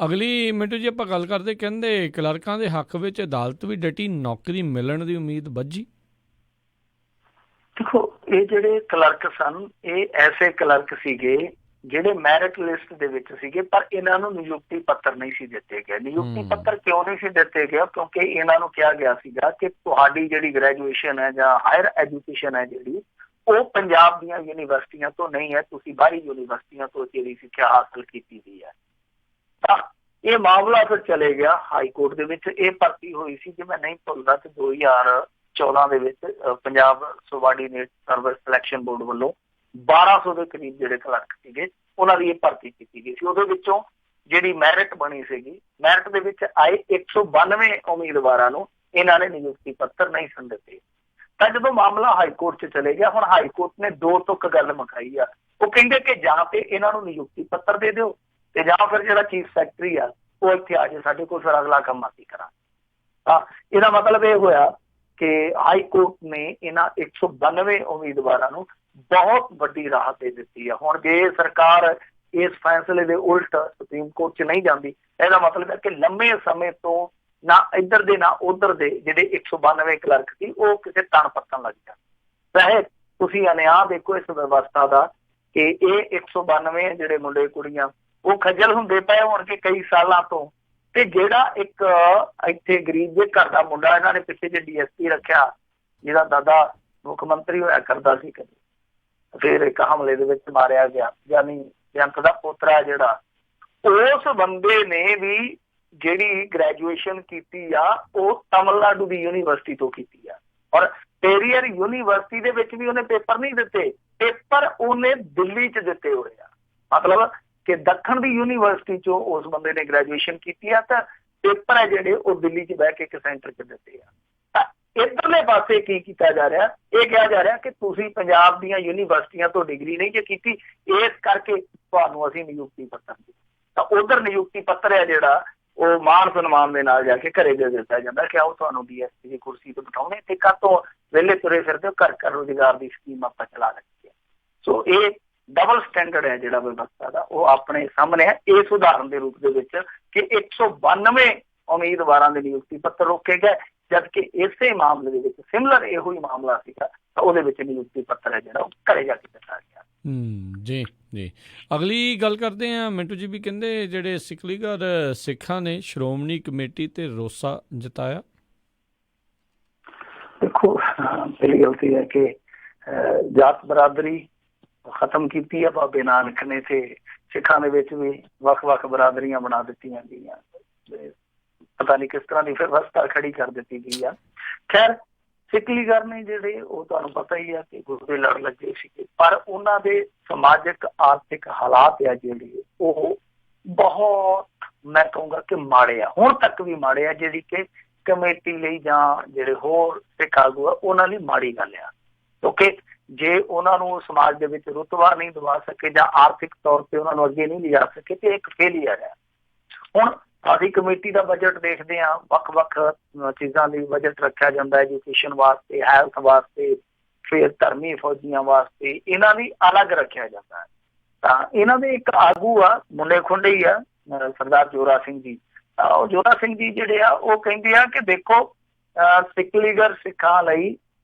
ਅਗਲੀ ਮਿੰਟੂ ਜੀ ਆਪਾਂ ਗੱਲ ਕਰਦੇ, ਕਹਿੰਦੇ ਕਲਰਕਾਂ ਦੇ ਹੱਕ ਵਿੱਚ ਅਦਾਲਤ ਵੀ ਡਟੀ, ਨੌਕਰੀ ਮਿਲਣ ਦੀ ਉਮੀਦ ਬੱਝੀ। ਦੇਖੋ, ਇਹ ਜਿਹੜੇ ਕਲਰਕ ਸਨ ਇਹ ਐਸੇ ਕਲਰਕ ਸੀਗੇ ਜਿਹੜੇ ਮੈਰਿਟ ਲਿਸਟ ਦੇ ਵਿੱਚ ਸੀਗੇ, ਪਰ ਇਹਨਾਂ ਨੂੰ ਨਿਯੁਕਤੀ ਪੱਤਰ ਨਹੀਂ ਸੀ ਦਿੱਤੇ ਗਏ। ਨਿਯੁਕਤੀ ਪੱਤਰ ਕਿਉਂ ਨਹੀਂ ਸੀ ਦਿੱਤੇ ਗਏ? ਕਿਉਂਕਿ ਇਹਨਾਂ ਨੂੰ ਕਿਹਾ ਗਿਆ ਸੀਗਾ ਕਿ ਤੁਹਾਡੀ ਜਿਹੜੀ ਗ੍ਰੈਜੂਏਸ਼ਨ ਹੈ ਜਾਂ ਹਾਇਰ ਐਜੂਕੇਸ਼ਨ ਹੈ ਜਿਹੜੀ ਉਹ ਪੰਜਾਬ ਦੀਆਂ ਯੂਨੀਵਰਸਿਟੀਆਂ ਤੋਂ ਨਹੀਂ ਹੈ, ਤੁਸੀਂ ਬਾਹਰੀ ਯੂਨੀਵਰਸਿਟੀਆਂ ਤੋਂ ਜਿਹੜੀ ਸਿੱਖਿਆ ਹਾਸਲ ਕੀਤੀ ਦੀ ਹੈ। ਤਾਂ ਇਹ ਮਾਮਲਾ ਫਿਰ ਚਲੇ ਗਿਆ ਹਾਈ ਕੋਰਟ ਦੇ ਵਿੱਚ। ਇਹ ਭਰਤੀ ਹੋਈ ਸੀ, ਜੇ ਮੈਂ ਨਹੀਂ ਭੁੱਲਦਾ, ਤੇ 2014 ਦੇ ਵਿੱਚ Punjab subordinate service selection board ਵੱਲੋਂ 1200 ਦੇ ਕਰੀਬ ਜਿਹੜੇ ਕਲਰਕ ਸੀਗੇ ਉਹਨਾਂ ਦੀ ਇਹ ਭਰਤੀ ਕੀਤੀ ਗਈ ਸੀ। ਉਹਦੇ ਵਿੱਚੋਂ ਜਿਹੜੀ ਮੈਰਿਟ ਬਣੀ ਸੀਗੀ, ਮੈਰਿਟ ਦੇ ਵਿੱਚ ਆਏ 192 ਉਮੀਦਵਾਰਾਂ ਨੂੰ ਇਹਨਾਂ ਨੇ ਨਿਯੁਕਤੀ ਪੱਤਰ ਨਹੀਂ ਸਨ ਦਿੱਤੇ। ਤਾਂ ਜਦੋਂ ਮਾਮਲਾ ਹਾਈ ਕੋਰਟ 'ਚ ਚਲੇ ਗਿਆ, ਹੁਣ ਹਾਈ ਕੋਰਟ ਨੇ 2 ਤੁੱਕ ਗੱਲ ਮੁਕਾਈ ਆ। ਉਹ ਕਹਿੰਦੇ ਕਿ ਜਾਂ ਤੇ ਇਹਨਾਂ ਨੂੰ ਨਿਯੁਕਤੀ ਪੱਤਰ ਦੇ ਦਿਓ ਤੇ ਜਾਂ ਫਿਰ ਜਿਹੜਾ ਚੀਫ ਸੈਕਟਰੀ ਆ ਉਹ ਇੱਥੇ ਆ ਜਾਏ ਸਾਡੇ ਕੋਲ, ਫਿਰ ਅਗਲਾ ਕੰਮ ਅਸੀਂ ਕਰਾਂ। ਤਾਂ ਇਹਦਾ ਮਤਲਬ ਇਹ ਹੋਇਆ ਕਿ ਹਾਈ ਕੋਰਟ ਨੇ ਇਹਨਾਂ 192 ਉਮੀਦਵਾਰਾਂ ਨੂੰ ਬਹੁਤ ਵੱਡੀ ਰਾਹਤ ਦੇ ਦਿੱਤੀ ਆ। ਹੁਣ ਜੇ ਸਰਕਾਰ ਇਸ ਫੈਸਲੇ ਦੇ ਉਲਟ ਸੁਪਰੀਮ ਕੋਰਟ 'ਚ ਨਹੀਂ ਜਾਂਦੀ, ਇਹਦਾ ਮਤਲਬ ਹੈ ਕਿ ਲੰਮੇ ਸਮੇਂ ਤੋਂ ਨਾ ਇੱਧਰ ਦੇ ਨਾ ਉੱਧਰ ਦੇ ਜਿਹੜੇ 192 ਕਲਰਕ ਸੀ ਉਹ ਕਿਸੇ ਤਣ ਪੱਤਣ ਲੱਗ ਜਾਣ। ਚਾਹੇ ਤੁਸੀਂ ਅਨਿਆਂ ਦੇਖੋ ਇਸ ਵਿਵਸਥਾ ਦਾ ਕਿ ਇਹ 192 ਜਿਹੜੇ ਮੁੰਡੇ ਕੁੜੀਆਂ ਉਹ ਖੱਜਲ ਹੁੰਦੇ ਪਏ ਹੋਣਗੇ ਕਈ ਸਾਲਾਂ ਤੋਂ, ਤੇ ਜਿਹੜਾ ਇੱਕ ਇੱਥੇ ਗਰੀਬ ਦੇ ਘਰ ਦਾ ਮੁੰਡਾ, ਇਹਨਾਂ ਨੇ ਪਿੱਛੇ ਜੇ DSP ਰੱਖਿਆ ਜਿਹਦਾ ਦਾਦਾ ਮੁੱਖ ਮੰਤਰੀ ਹੋਇਆ ਕਰਦਾ ਸੀ, ਕਦੇ ਫਿਰ ਇੱਕ ਹਮਲੇ ਦੇ ਵਿੱਚ ਮਾਰਿਆ ਗਿਆ, ਯਾਨੀ ਬੇਅੰਤ ਦਾ ਪੋਤਰਾ ਜਿਹੜਾ, ਉਸ ਬੰਦੇ ਨੇ ਵੀ ਜਿਹੜੀ ਗ੍ਰੈਜੂਏਸ਼ਨ ਕੀਤੀ ਆ ਉਹ ਤਮਿਲਨਾਡੂ ਦੀ ਯੂਨੀਵਰਸਿਟੀ ਤੋਂ ਕੀਤੀ ਆ, ਔਰ ਪੇਰੀਅਰ ਯੂਨੀਵਰਸਿਟੀ ਦੇ ਵਿੱਚ ਵੀ ਉਹਨੇ ਪੇਪਰ ਨਹੀਂ ਦਿੱਤੇ, ਪੇਪਰ ਉਹਨੇ ਦਿੱਲੀ 'ਚ ਦਿੱਤੇ ਹੋਏ ਆ। ਮਤਲਬ ਕਿ ਦੱਖਣ ਦੀ ਯੂਨੀਵਰਸਿਟੀ 'ਚੋਂ ਉਸ ਬੰਦੇ ਨੇ ਗ੍ਰੈਜੂਏਸ਼ਨ ਕੀਤੀ ਆ, ਤਾਂ ਪੇਪਰ ਹੈ ਜਿਹੜੇ ਉਹ ਦਿੱਲੀ 'ਚ ਬਹਿ ਕੇ ਇੱਕ ਸੈਂਟਰ 'ਚ ਦਿੱਤੇ ਆ। ਤਾਂ ਇੱਧਰਲੇ ਪਾਸੇ ਕੀ ਕੀਤਾ ਜਾ ਰਿਹਾ, ਇਹ ਕਿਹਾ ਜਾ ਰਿਹਾ ਕਿ ਤੁਸੀਂ ਪੰਜਾਬ ਦੀਆਂ ਯੂਨੀਵਰਸਿਟੀਆਂ ਤੋਂ ਡਿਗਰੀ ਨਹੀਂ ਜੇ ਕੀਤੀ, ਇਸ ਕਰਕੇ ਤੁਹਾਨੂੰ ਅਸੀਂ ਨਿਯੁਕਤੀ ਪੱਤਰ ਦੇ, ਤਾਂ ਉਧਰ ਨਿਯੁਕਤੀ ਪੱਤਰ ਹੈ ਜਿਹੜਾ ਉਹ ਮਾਣ ਸਨਮਾਨ ਦੇ ਨਾਲ ਜਾ ਕੇ ਘਰੇ ਦੇ ਦਿੱਤਾ ਜਾਂਦਾ ਕਿ ਆਓ ਤੁਹਾਨੂੰ DSP ਦੀ ਕੁਰਸੀ ਤੇ ਬਿਠਾਉਣੇ, ਤੇ ਕਾਹਤੋਂ ਵਿਹਲੇ ਤੁਰੇ ਫਿਰਦੇ ਹੋ, ਘਰ ਰੁਜ਼ਗਾਰ ਦੀ ਸਕੀਮ ਆਪਾਂ ਚਲਾ ਰੱਖੀ ਹੈ। ਸੋ ਇਹ ਡਬਲ ਸਟੈਂਡਰਡ ਹੈ ਜਿਹੜਾ ਵਿਵਸਥਾ ਦਾ, ਉਹ ਆਪਣੇ ਸਾਹਮਣੇ ਹੈ ਇਸ ਉਦਾਹਰਨ ਦੇ ਰੂਪ ਦੇ ਵਿੱਚ ਕਿ 192 ਉਮੀਦਵਾਰਾਂ ਦੇ ਨਿਯੁਕਤੀ ਪੱਤਰ ਰੋਕੇ ਗਏ, ਜਦਕਿ ਇਸੇ ਮਾਮਲੇ ਦੇ ਵਿੱਚ ਸਿਮਿਲਰ ਇਹੋ ਹੀ ਮਾਮਲਾ ਸੀਗਾ ਤਾਂ ਉਹਦੇ ਵਿੱਚ ਨਿਯੁਕਤੀ ਪੱਤਰ ਹੈ ਜਿਹੜਾ ਉਹ ਘਰੇ ਜਾ ਕੇ ਦਿੱਤਾ ਗਿਆ। ਜੀ ਜੀ, ਅਗਲੀ ਗੱਲ ਕਰਦੇ ਹਾਂ। ਮਿੰਟੂ ਜੀ ਵੀ ਕਹਿੰਦੇ ਜਿਹੜੇ ਸਿਕਲੀਗਰ ਸਿੱਖਾਂ ਨੇ ਸ਼੍ਰੋਮਣੀ ਕਮੇਟੀ ਤੇ ਰੋਸਾ ਜਤਾਇਆ। ਦੇਖੋ ਪਹਿਲੀ ਗਲਤੀ ਹੈ ਕਿ ਜਾਤ ਬਰਾਦਰੀ ਖਤਮ ਕੀਤੀ ਆ ਬਾਬੇ ਨਾਨਕ ਨੇ, ਤੇ ਸਿੱਖਾਂ ਦੇ ਵਿੱਚ ਵੀ ਵੱਖ-ਵੱਖ ਬਰਾਦਰੀਆਂ ਬਣਾ ਦਿੱਤੀਆਂ ਗਈਆਂ, ਪਤਾ ਨਹੀਂ ਕਿਸ ਤਰ੍ਹਾਂ ਦੀ ਵਿਵਸਥਾ ਖੜੀ ਕਰ ਦਿੱਤੀ ਗਈ ਆ। ਖੈਰ ਸਿਕਲੀਗਰ ਨੇ ਜਿਹੜੇ ਉਹ ਤੁਹਾਨੂੰ ਪਤਾ ਹੀ ਆ ਕਿ ਗੁਰਦੇ ਲੜ ਲੱਗੇ ਸੀਗੇ, ਪਰ ਉਹਨਾਂ ਦੇ ਸਮਾਜਿਕ ਆਰਥਿਕ ਹਾਲਾਤ ਆ ਜਿਹੜੇ ਉਹ ਬਹੁਤ, ਮੈਂ ਕਹੂੰਗਾ ਕਿ ਮਾੜੇ ਆ, ਹੁਣ ਤੱਕ ਵੀ ਮਾੜੇ ਆ, ਜਿਹੜੀ ਕਿ ਕਮੇਟੀ ਲਈ ਜਾਂ ਜਿਹੜੇ ਹੋਰ ਸਿੱਖ ਆਗੂ ਆ ਉਹਨਾਂ ਲਈ ਮਾੜੀ ਗੱਲ ਆ, ਕਿਉਂਕਿ ਜੇ ਉਹਨਾਂ ਨੂੰ ਸਮਾਜ ਦੇ ਵਿੱਚ ਰੁਤਬਾ ਨਹੀਂ ਦਵਾ ਸਕੇ ਜਾਂ ਆਰਥਿਕ ਤੌਰ ਤੇ ਉਹਨਾਂ ਨੂੰ ਅੱਗੇ ਨਹੀਂ ਲਿਜਾ ਸਕੇ ਤੇ ਇੱਕ ਫੇਲੀਅਰ ਹੈ। ਹੁਣ ਅਸੀਂ ਕਮੇਟੀ ਦਾ ਬਜਟ ਦੇਖਦੇ ਹਾਂ, ਵੱਖ-ਵੱਖ ਚੀਜ਼ਾਂ ਲਈ ਬਜਟ ਰੱਖਿਆ ਜਾਂਦਾ, ਐਜੂਕੇਸ਼ਨ ਵਾਸਤੇ, ਹੈਲਥ ਵਾਸਤੇ, ਫਿਰ ਧਰਮੀ ਫੌਜੀਆਂ ਵਾਸਤੇ, ਇਹਨਾਂ ਲਈ ਅਲੱਗ ਰੱਖਿਆ ਜਾਂਦਾ ਹੈ। ਤਾਂ ਇਹਨਾਂ ਦੇ ਇੱਕ ਆਗੂ ਆ, ਮੁੰਡੇ ਖੁੰਡੇ ਹੀ ਆ, ਸਰਦਾਰ ਜੋਰਾ ਸਿੰਘ ਜੀ। ਉਹ ਜੋਰਾ ਸਿੰਘ ਜੀ ਜਿਹੜੇ ਆ ਉਹ ਕਹਿੰਦੇ ਆ ਕਿ ਦੇਖੋ ਸਿਕਲੀਗਰ ਸਿੱਖਾਂ ਲਈ,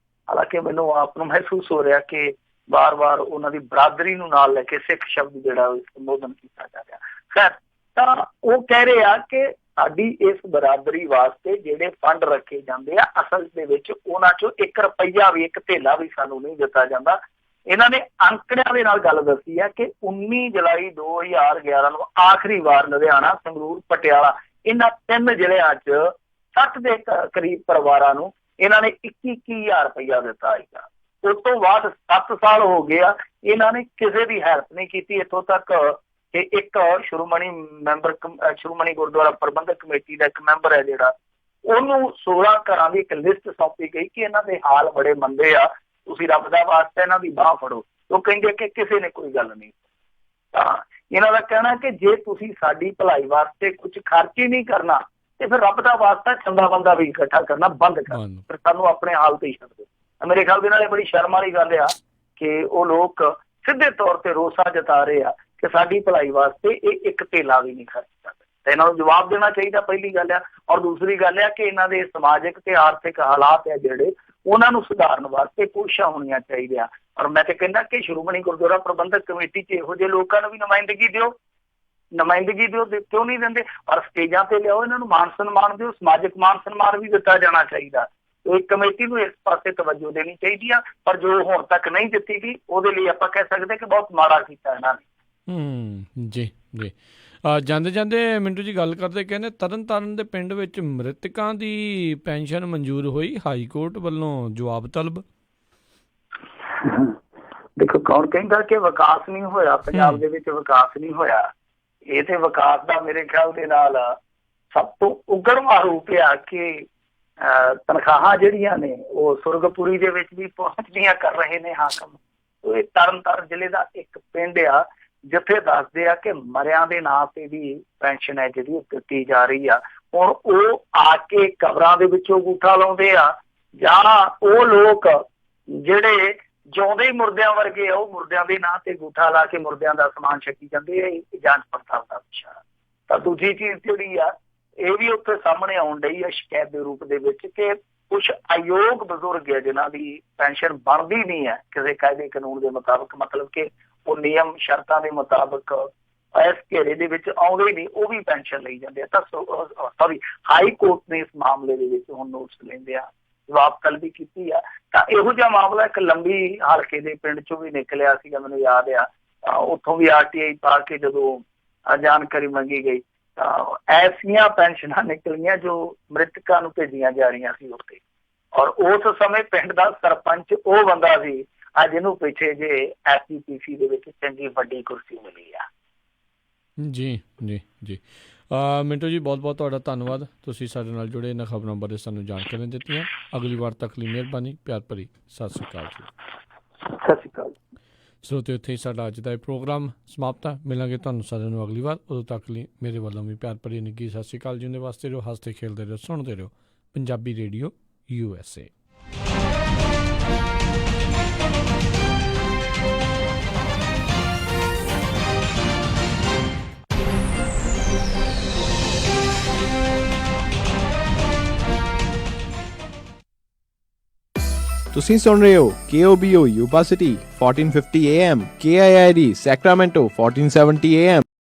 ਹਾਲਾਂਕਿ ਮੈਨੂੰ ਆਪ ਨੂੰ ਮਹਿਸੂਸ ਹੋ ਰਿਹਾ ਕਿ ਵਾਰ-ਵਾਰ ਉਹਨਾਂ ਦੀ ਬਰਾਦਰੀ ਨੂੰ ਨਾਲ ਲੈ ਕੇ ਸਿੱਖ ਸ਼ਬਦ ਜਿਹੜਾ ਸੰਬੋਧਨ ਕੀਤਾ ਜਾ ਰਿਹਾ। ਖੈਰ, ਤਾਂ ਉਹ ਕਹਿ ਰਹੇ ਆ ਕਿ ਸਾਡੀ ਇਸ ਬਰਾਦਰੀ ਵਾਸਤੇ ਜਿਹੜੇ ਫੰਡ ਰੱਖੇ ਜਾਂਦੇ ਆ, ਅਸਲ ਦੇ ਵਿੱਚ ਉਹਨਾਂ ਚੋਂ 1 ਰੁਪਈਆ ਵੀ, 1 ਧੇਲਾ ਵੀ ਸਾਨੂੰ ਨਹੀਂ ਦਿੱਤਾ ਜਾਂਦਾ। ਇਹਨਾਂ ਨੇ ਅੰਕੜਿਆਂ ਦੇ ਨਾਲ ਗੱਲ ਦੱਸੀ ਹੈ ਕਿ 19 ਜੁਲਾਈ 2011 ਨੂੰ ਆਖਰੀ ਵਾਰ ਲੁਧਿਆਣਾ, ਸੰਗਰੂਰ, ਪਟਿਆਲਾ ਇਹਨਾਂ 3 ਜ਼ਿਲ੍ਹਿਆਂ 'ਚ 60 ਦੇ ਕਰੀਬ ਪਰਿਵਾਰਾਂ ਨੂੰ ਇਹਨਾਂ ਨੇ 21,000 ਰੁਪਈਆ ਦਿੱਤਾ ਸੀਗਾ। ਉਸ ਤੋਂ ਬਾਅਦ 7 ਸਾਲ ਹੋ ਗਏ ਆ, ਇਹਨਾਂ ਨੇ ਕਿਸੇ ਦੀ ਹੈਲਪ ਨਹੀਂ ਕੀਤੀ। ਇੱਥੋਂ ਤੱਕ ਕਿ ਇੱਕ ਸ਼੍ਰੋਮਣੀ ਗੁਰਦੁਆਰਾ ਪ੍ਰਬੰਧਕ ਕਮੇਟੀ ਦਾ ਇੱਕ ਮੈਂਬਰ ਹੈ ਜਿਹੜਾ, ਉਹਨੂੰ 16 ਘਰਾਂ ਦੀ ਇੱਕ ਲਿਸਟ ਸੌਂਪੀ ਗਈ ਕਿ ਇਹਨਾਂ ਦੇ ਹਾਲ ਬੜੇ ਮੰਦੇ ਆ, ਤੁਸੀਂ ਰੱਬ ਦਾ ਵਾਸਤਾ ਇਹਨਾਂ ਦੀ ਬਾਂਹ ਫੜੋ। ਉਹ ਕਹਿੰਦੇ ਕਿ ਕਿਸੇ ਨੇ ਕੋਈ ਗੱਲ ਨਹੀਂ। ਤਾਂ ਇਹਨਾਂ ਦਾ ਕਹਿਣਾ ਕਿ ਜੇ ਤੁਸੀਂ ਸਾਡੀ ਭਲਾਈ ਵਾਸਤੇ ਕੁਝ ਖਰਚ ਹੀ ਨਹੀਂ ਕਰਨਾ ਤੇ ਫਿਰ ਰੱਬ ਦਾ ਵਾਸਤਾ ਚੰਗਾ ਬੰਦਾ ਵੀ ਇਕੱਠਾ ਕਰਨਾ ਬੰਦ ਕਰ, ਫਿਰ ਸਾਨੂੰ ਆਪਣੇ ਹਾਲ ਤੇ ਹੀ ਛੱਡ ਦਿਓ। ਮੇਰੇ ਖਿਆਲ ਦੇ ਨਾਲ ਇਹ ਬੜੀ ਸ਼ਰਮ ਵਾਲੀ ਗੱਲ ਆ ਕਿ ਉਹ ਲੋਕ ਸਿੱਧੇ ਤੌਰ ਤੇ ਰੋਸਾ ਜਤਾ ਰਹੇ ਆ ਕਿ ਸਾਡੀ ਭਲਾਈ ਵਾਸਤੇ ਇਹ 1 ਧੇਲਾ ਵੀ ਨਹੀਂ ਖਰਚ ਕਰਦੇ। ਤਾਂ ਇਹਨਾਂ ਨੂੰ ਜਵਾਬ ਦੇਣਾ ਚਾਹੀਦਾ, ਪਹਿਲੀ ਗੱਲ ਆ। ਔਰ ਦੂਸਰੀ ਗੱਲ ਆ ਕਿ ਇਹਨਾਂ ਦੇ ਸਮਾਜਿਕ ਤੇ ਆਰਥਿਕ ਹਾਲਾਤ ਆ ਜਿਹੜੇ, ਉਹਨਾਂ ਨੂੰ ਸੁਧਾਰਨ ਵਾਸਤੇ ਕੋਸ਼ਿਸ਼ਾਂ ਹੋਣੀਆਂ ਚਾਹੀਦੀਆਂ। ਔਰ ਮੈਂ ਤੇ ਕਹਿੰਦਾ ਕਿ ਸ਼੍ਰੋਮਣੀ ਗੁਰਦੁਆਰਾ ਪ੍ਰਬੰਧਕ ਕਮੇਟੀ 'ਚ ਇਹੋ ਜਿਹੇ ਲੋਕਾਂ ਨੂੰ ਵੀ ਨੁਮਾਇੰਦਗੀ ਦਿਓ, ਕਿਉਂ ਨਹੀਂ ਦਿੰਦੇ? ਔਰ ਸਟੇਜਾਂ ਤੇ ਲਿਆਓ, ਇਹਨਾਂ ਨੂੰ ਮਾਨ ਸਨਮਾਨ ਦਿਓ, ਸਮਾਜਿਕ ਮਾਨ ਸਨਮਾਨ ਵੀ ਦਿੱਤਾ ਜਾਣਾ ਚਾਹੀਦਾ। ਇਹ ਕਮੇਟੀ ਨੂੰ ਇਸ ਪਾਸੇ ਤਵੱਜੋ ਦੇਣੀ ਚਾਹੀਦੀ ਆ, ਪਰ ਜੋ ਹੁਣ ਤੱਕ ਨਹੀਂ ਦਿੱਤੀ ਗਈ ਉਹਦੇ ਲਈ ਆਪਾਂ ਕਹਿ ਸਕਦੇ ਕਿ ਬਹੁਤ ਮਾੜਾ ਕੀਤਾ ਇਹਨਾਂ ਨੇ। ਜੀ ਜੀ, ਜਾਂਦੇ ਜਾਂਦੇ ਮਿੰਟੂ ਜੀ ਗੱਲ ਕਰਦੇ, ਕਹਿੰਦੇ ਤਰਨਤਾਰਨ ਦੇ ਪਿੰਡ ਵਿੱਚ ਮ੍ਰਿਤਕਾਂ ਦੀ ਪੈਨਸ਼ਨ ਮਨਜ਼ੂਰ ਹੋਈ, ਹਾਈ ਕੋਰਟ ਵੱਲੋਂ ਜਵਾਬ ਤਲਬ। ਦੇਖੋ, ਕੌਣ ਕਹਿੰਦਾ ਕਿ ਵਿਕਾਸ ਨਹੀਂ ਹੋਇਆ ਪੰਜਾਬ ਦੇ ਵਿੱਚ? ਵਿਕਾਸ ਨਹੀਂ ਹੋਇਆ। ਇਹ ਤੇ ਵਿਕਾਸ ਦਾ ਮੇਰੇ ਖਿਆਲ ਦੇ ਨਾਲ ਸਭ ਤੋਂ ਉਗੜਵਾਂ ਰੂਪ ਆ ਕਿ ਤਨਖਾਹਾਂ ਜਿਹੜੀਆਂ ਨੇ ਉਹ ਸੁਰਗਪੁਰੀ ਦੇ ਵਿੱਚ ਵੀ ਪਹੁੰਚਦੀਆਂ ਕਰ ਰਹੇ ਨੇ ਹਾਕਮ। ਇਹ ਤਰਨਤਾਰਨ ਜ਼ਿਲ੍ਹੇ ਦਾ ਇੱਕ ਪਿੰਡ ਆ ਜਿੱਥੇ ਦੱਸਦੇ ਆ ਕਿ ਮਰਿਆਂ ਦੇ ਨਾਂ ਤੇ ਵੀ ਪੈਨਸ਼ਨ ਹੈ ਜਿਹੜੀ ਦਿੱਤੀ ਜਾ ਰਹੀ ਆ। ਹੁਣ ਉਹ ਆ ਕੇ ਕਬਰਾਂ ਦੇ ਵਿੱਚੋਂ ਅੰਗੂਠਾ ਲਾਉਂਦੇ ਆ ਜਾਂ ਉਹ ਲੋਕ ਜਿਹੜੇ ਜਿਉਂਦੇ ਹੀ ਮੁਰਦਿਆਂ ਵਰਗੇ ਆ, ਉਹ ਮੁਰਦਿਆਂ ਦੇ ਨਾਂ ਤੇ ਅੰਗੂਠਾ ਲਾ ਕੇ ਮੁਰਦਿਆਂ ਦਾ ਸਮਾਨ ਛਕੀ ਜਾਂਦੇ ਆ, ਇਹ ਜਾਂਚ ਪੜਤਾਲ ਦਾ ਵਿਸ਼ਾ। ਤਾਂ ਦੂਜੀ ਚੀਜ਼ ਜਿਹੜੀ ਆ, ਇਹ ਵੀ ਉੱਥੇ ਸਾਹਮਣੇ ਆਉਣ ਡਈ ਆ ਸ਼ਿਕਾਇਤ ਦੇ ਰੂਪ ਦੇ ਵਿੱਚ ਕਿ ਕੁਛ ਅਯੋਗ ਬਜ਼ੁਰਗ ਹੈ ਜਿਨ੍ਹਾਂ ਦੀ ਪੈਨਸ਼ਨ ਬਣਦੀ ਨਹੀਂ ਹੈ ਕਿਸੇ ਕਾਇਦੇ ਕਾਨੂੰਨ ਦੇ ਮੁਤਾਬਕ, ਮਤਲਬ ਕਿ ਉਹ ਨਿਯਮ ਸ਼ਰਤਾਂ ਦੇ ਮੁਤਾਬਕ ਇਸ ਘੇਰੇ ਦੇ ਵਿੱਚ ਆਉਂਦੇ ਹੀ ਨਹੀਂ, ਉਹ ਵੀ ਪੈਨਸ਼ਨ ਲਈ ਜਾਂਦੇ ਆ। ਤਾਂ ਸੌਰੀ, ਹਾਈ ਕੋਰਟ ਨੇ ਇਸ ਮਾਮਲੇ ਦੇ ਵਿੱਚ ਹੁਣ ਨੋਟਿਸ ਲੈਂਦੇ ਆ, ਜਵਾਬ ਤਲਬੀ ਕੀਤੀ ਆ। ਤਾਂ ਇਹੋ ਜਿਹਾ ਮਾਮਲਾ ਇੱਕ ਲੰਬੀ ਹਲਕੇ ਦੇ ਪਿੰਡ ਚੋਂ ਵੀ ਨਿਕਲਿਆ ਸੀਗਾ, ਮੈਨੂੰ ਯਾਦ ਆ, ਉੱਥੋਂ ਵੀ RTI ਪਾ ਕੇ ਜਦੋਂ ਜਾਣਕਾਰੀ ਮੰਗੀ ਗਈ ਤਾਂ ਐਸੀਆਂ ਪੈਨਸ਼ਨਾਂ ਨਿਕਲੀਆਂ ਜੋ ਮ੍ਰਿਤਕਾਂ ਨੂੰ ਭੇਜੀਆਂ ਜਾ ਰਹੀਆਂ ਸੀ ਉੱਥੇ। ਔਰ ਉਸ ਸਮੇਂ ਪਿੰਡ ਦਾ ਸਰਪੰਚ ਉਹ ਬੰਦਾ ਸੀ ਅੱਜ ਇਹਨੂੰ ਪਿੱਛੇ ਜੇ SGPC ਦੇ ਵਿੱਚ ਚੰਗੀ ਵੱਡੀ ਕੁਰਸੀ ਮਿਲੀ ਆ। ਜੀ ਜੀ ਜੀ ਮਿੰਟੂ ਜੀ, ਬਹੁਤ ਬਹੁਤ ਤੁਹਾਡਾ ਧੰਨਵਾਦ, ਤੁਸੀਂ ਸਾਡੇ ਨਾਲ ਜੁੜੇ, ਇਹਨਾਂ ਖਬਰਾਂ ਬਾਰੇ ਸਾਨੂੰ ਜਾਣਕਾਰੀ ਦਿੱਤੀਆਂ। ਅਗਲੀ ਵਾਰ ਤੱਕ ਲਈ ਮਿਹਰਬਾਨੀ, ਪਿਆਰ ਭਰੀ ਸਤਿ ਸ਼੍ਰੀ ਅਕਾਲ ਜੀ। ਸਤਿ ਸ਼੍ਰੀ ਅਕਾਲ। ਸਰੋਤਿਓ, ਇੱਥੇ ਹੀ ਸਾਡਾ ਅੱਜ ਦਾ ਇਹ ਪ੍ਰੋਗਰਾਮ ਸਮਾਪਤ ਹੈ। ਮਿਲਾਂਗੇ ਤੁਹਾਨੂੰ ਸਾਰਿਆਂ ਨੂੰ ਅਗਲੀ ਵਾਰ। ਉਦੋਂ ਤੱਕ ਲਈ ਮੇਰੇ ਵੱਲੋਂ ਵੀ ਪਿਆਰ ਭਰੀ ਨਿੱਘੀ ਸਤਿ ਸ਼੍ਰੀ ਅਕਾਲ। ਜਿਉਂਦੇ ਵਾਸਤੇ ਰਹੋ, ਹੱਸਦੇ ਖੇਡਦੇ ਰਹੋ, ਸੁਣਦੇ ਰਹੋ ਪੰਜਾਬੀ ਰੇਡੀਓ USA। ਤੁਸੀਂ ਸੁਣ ਰਹੇ ਹੋ KOBO Yuba city 1450 AM, KIID Sacramento 1470 AM।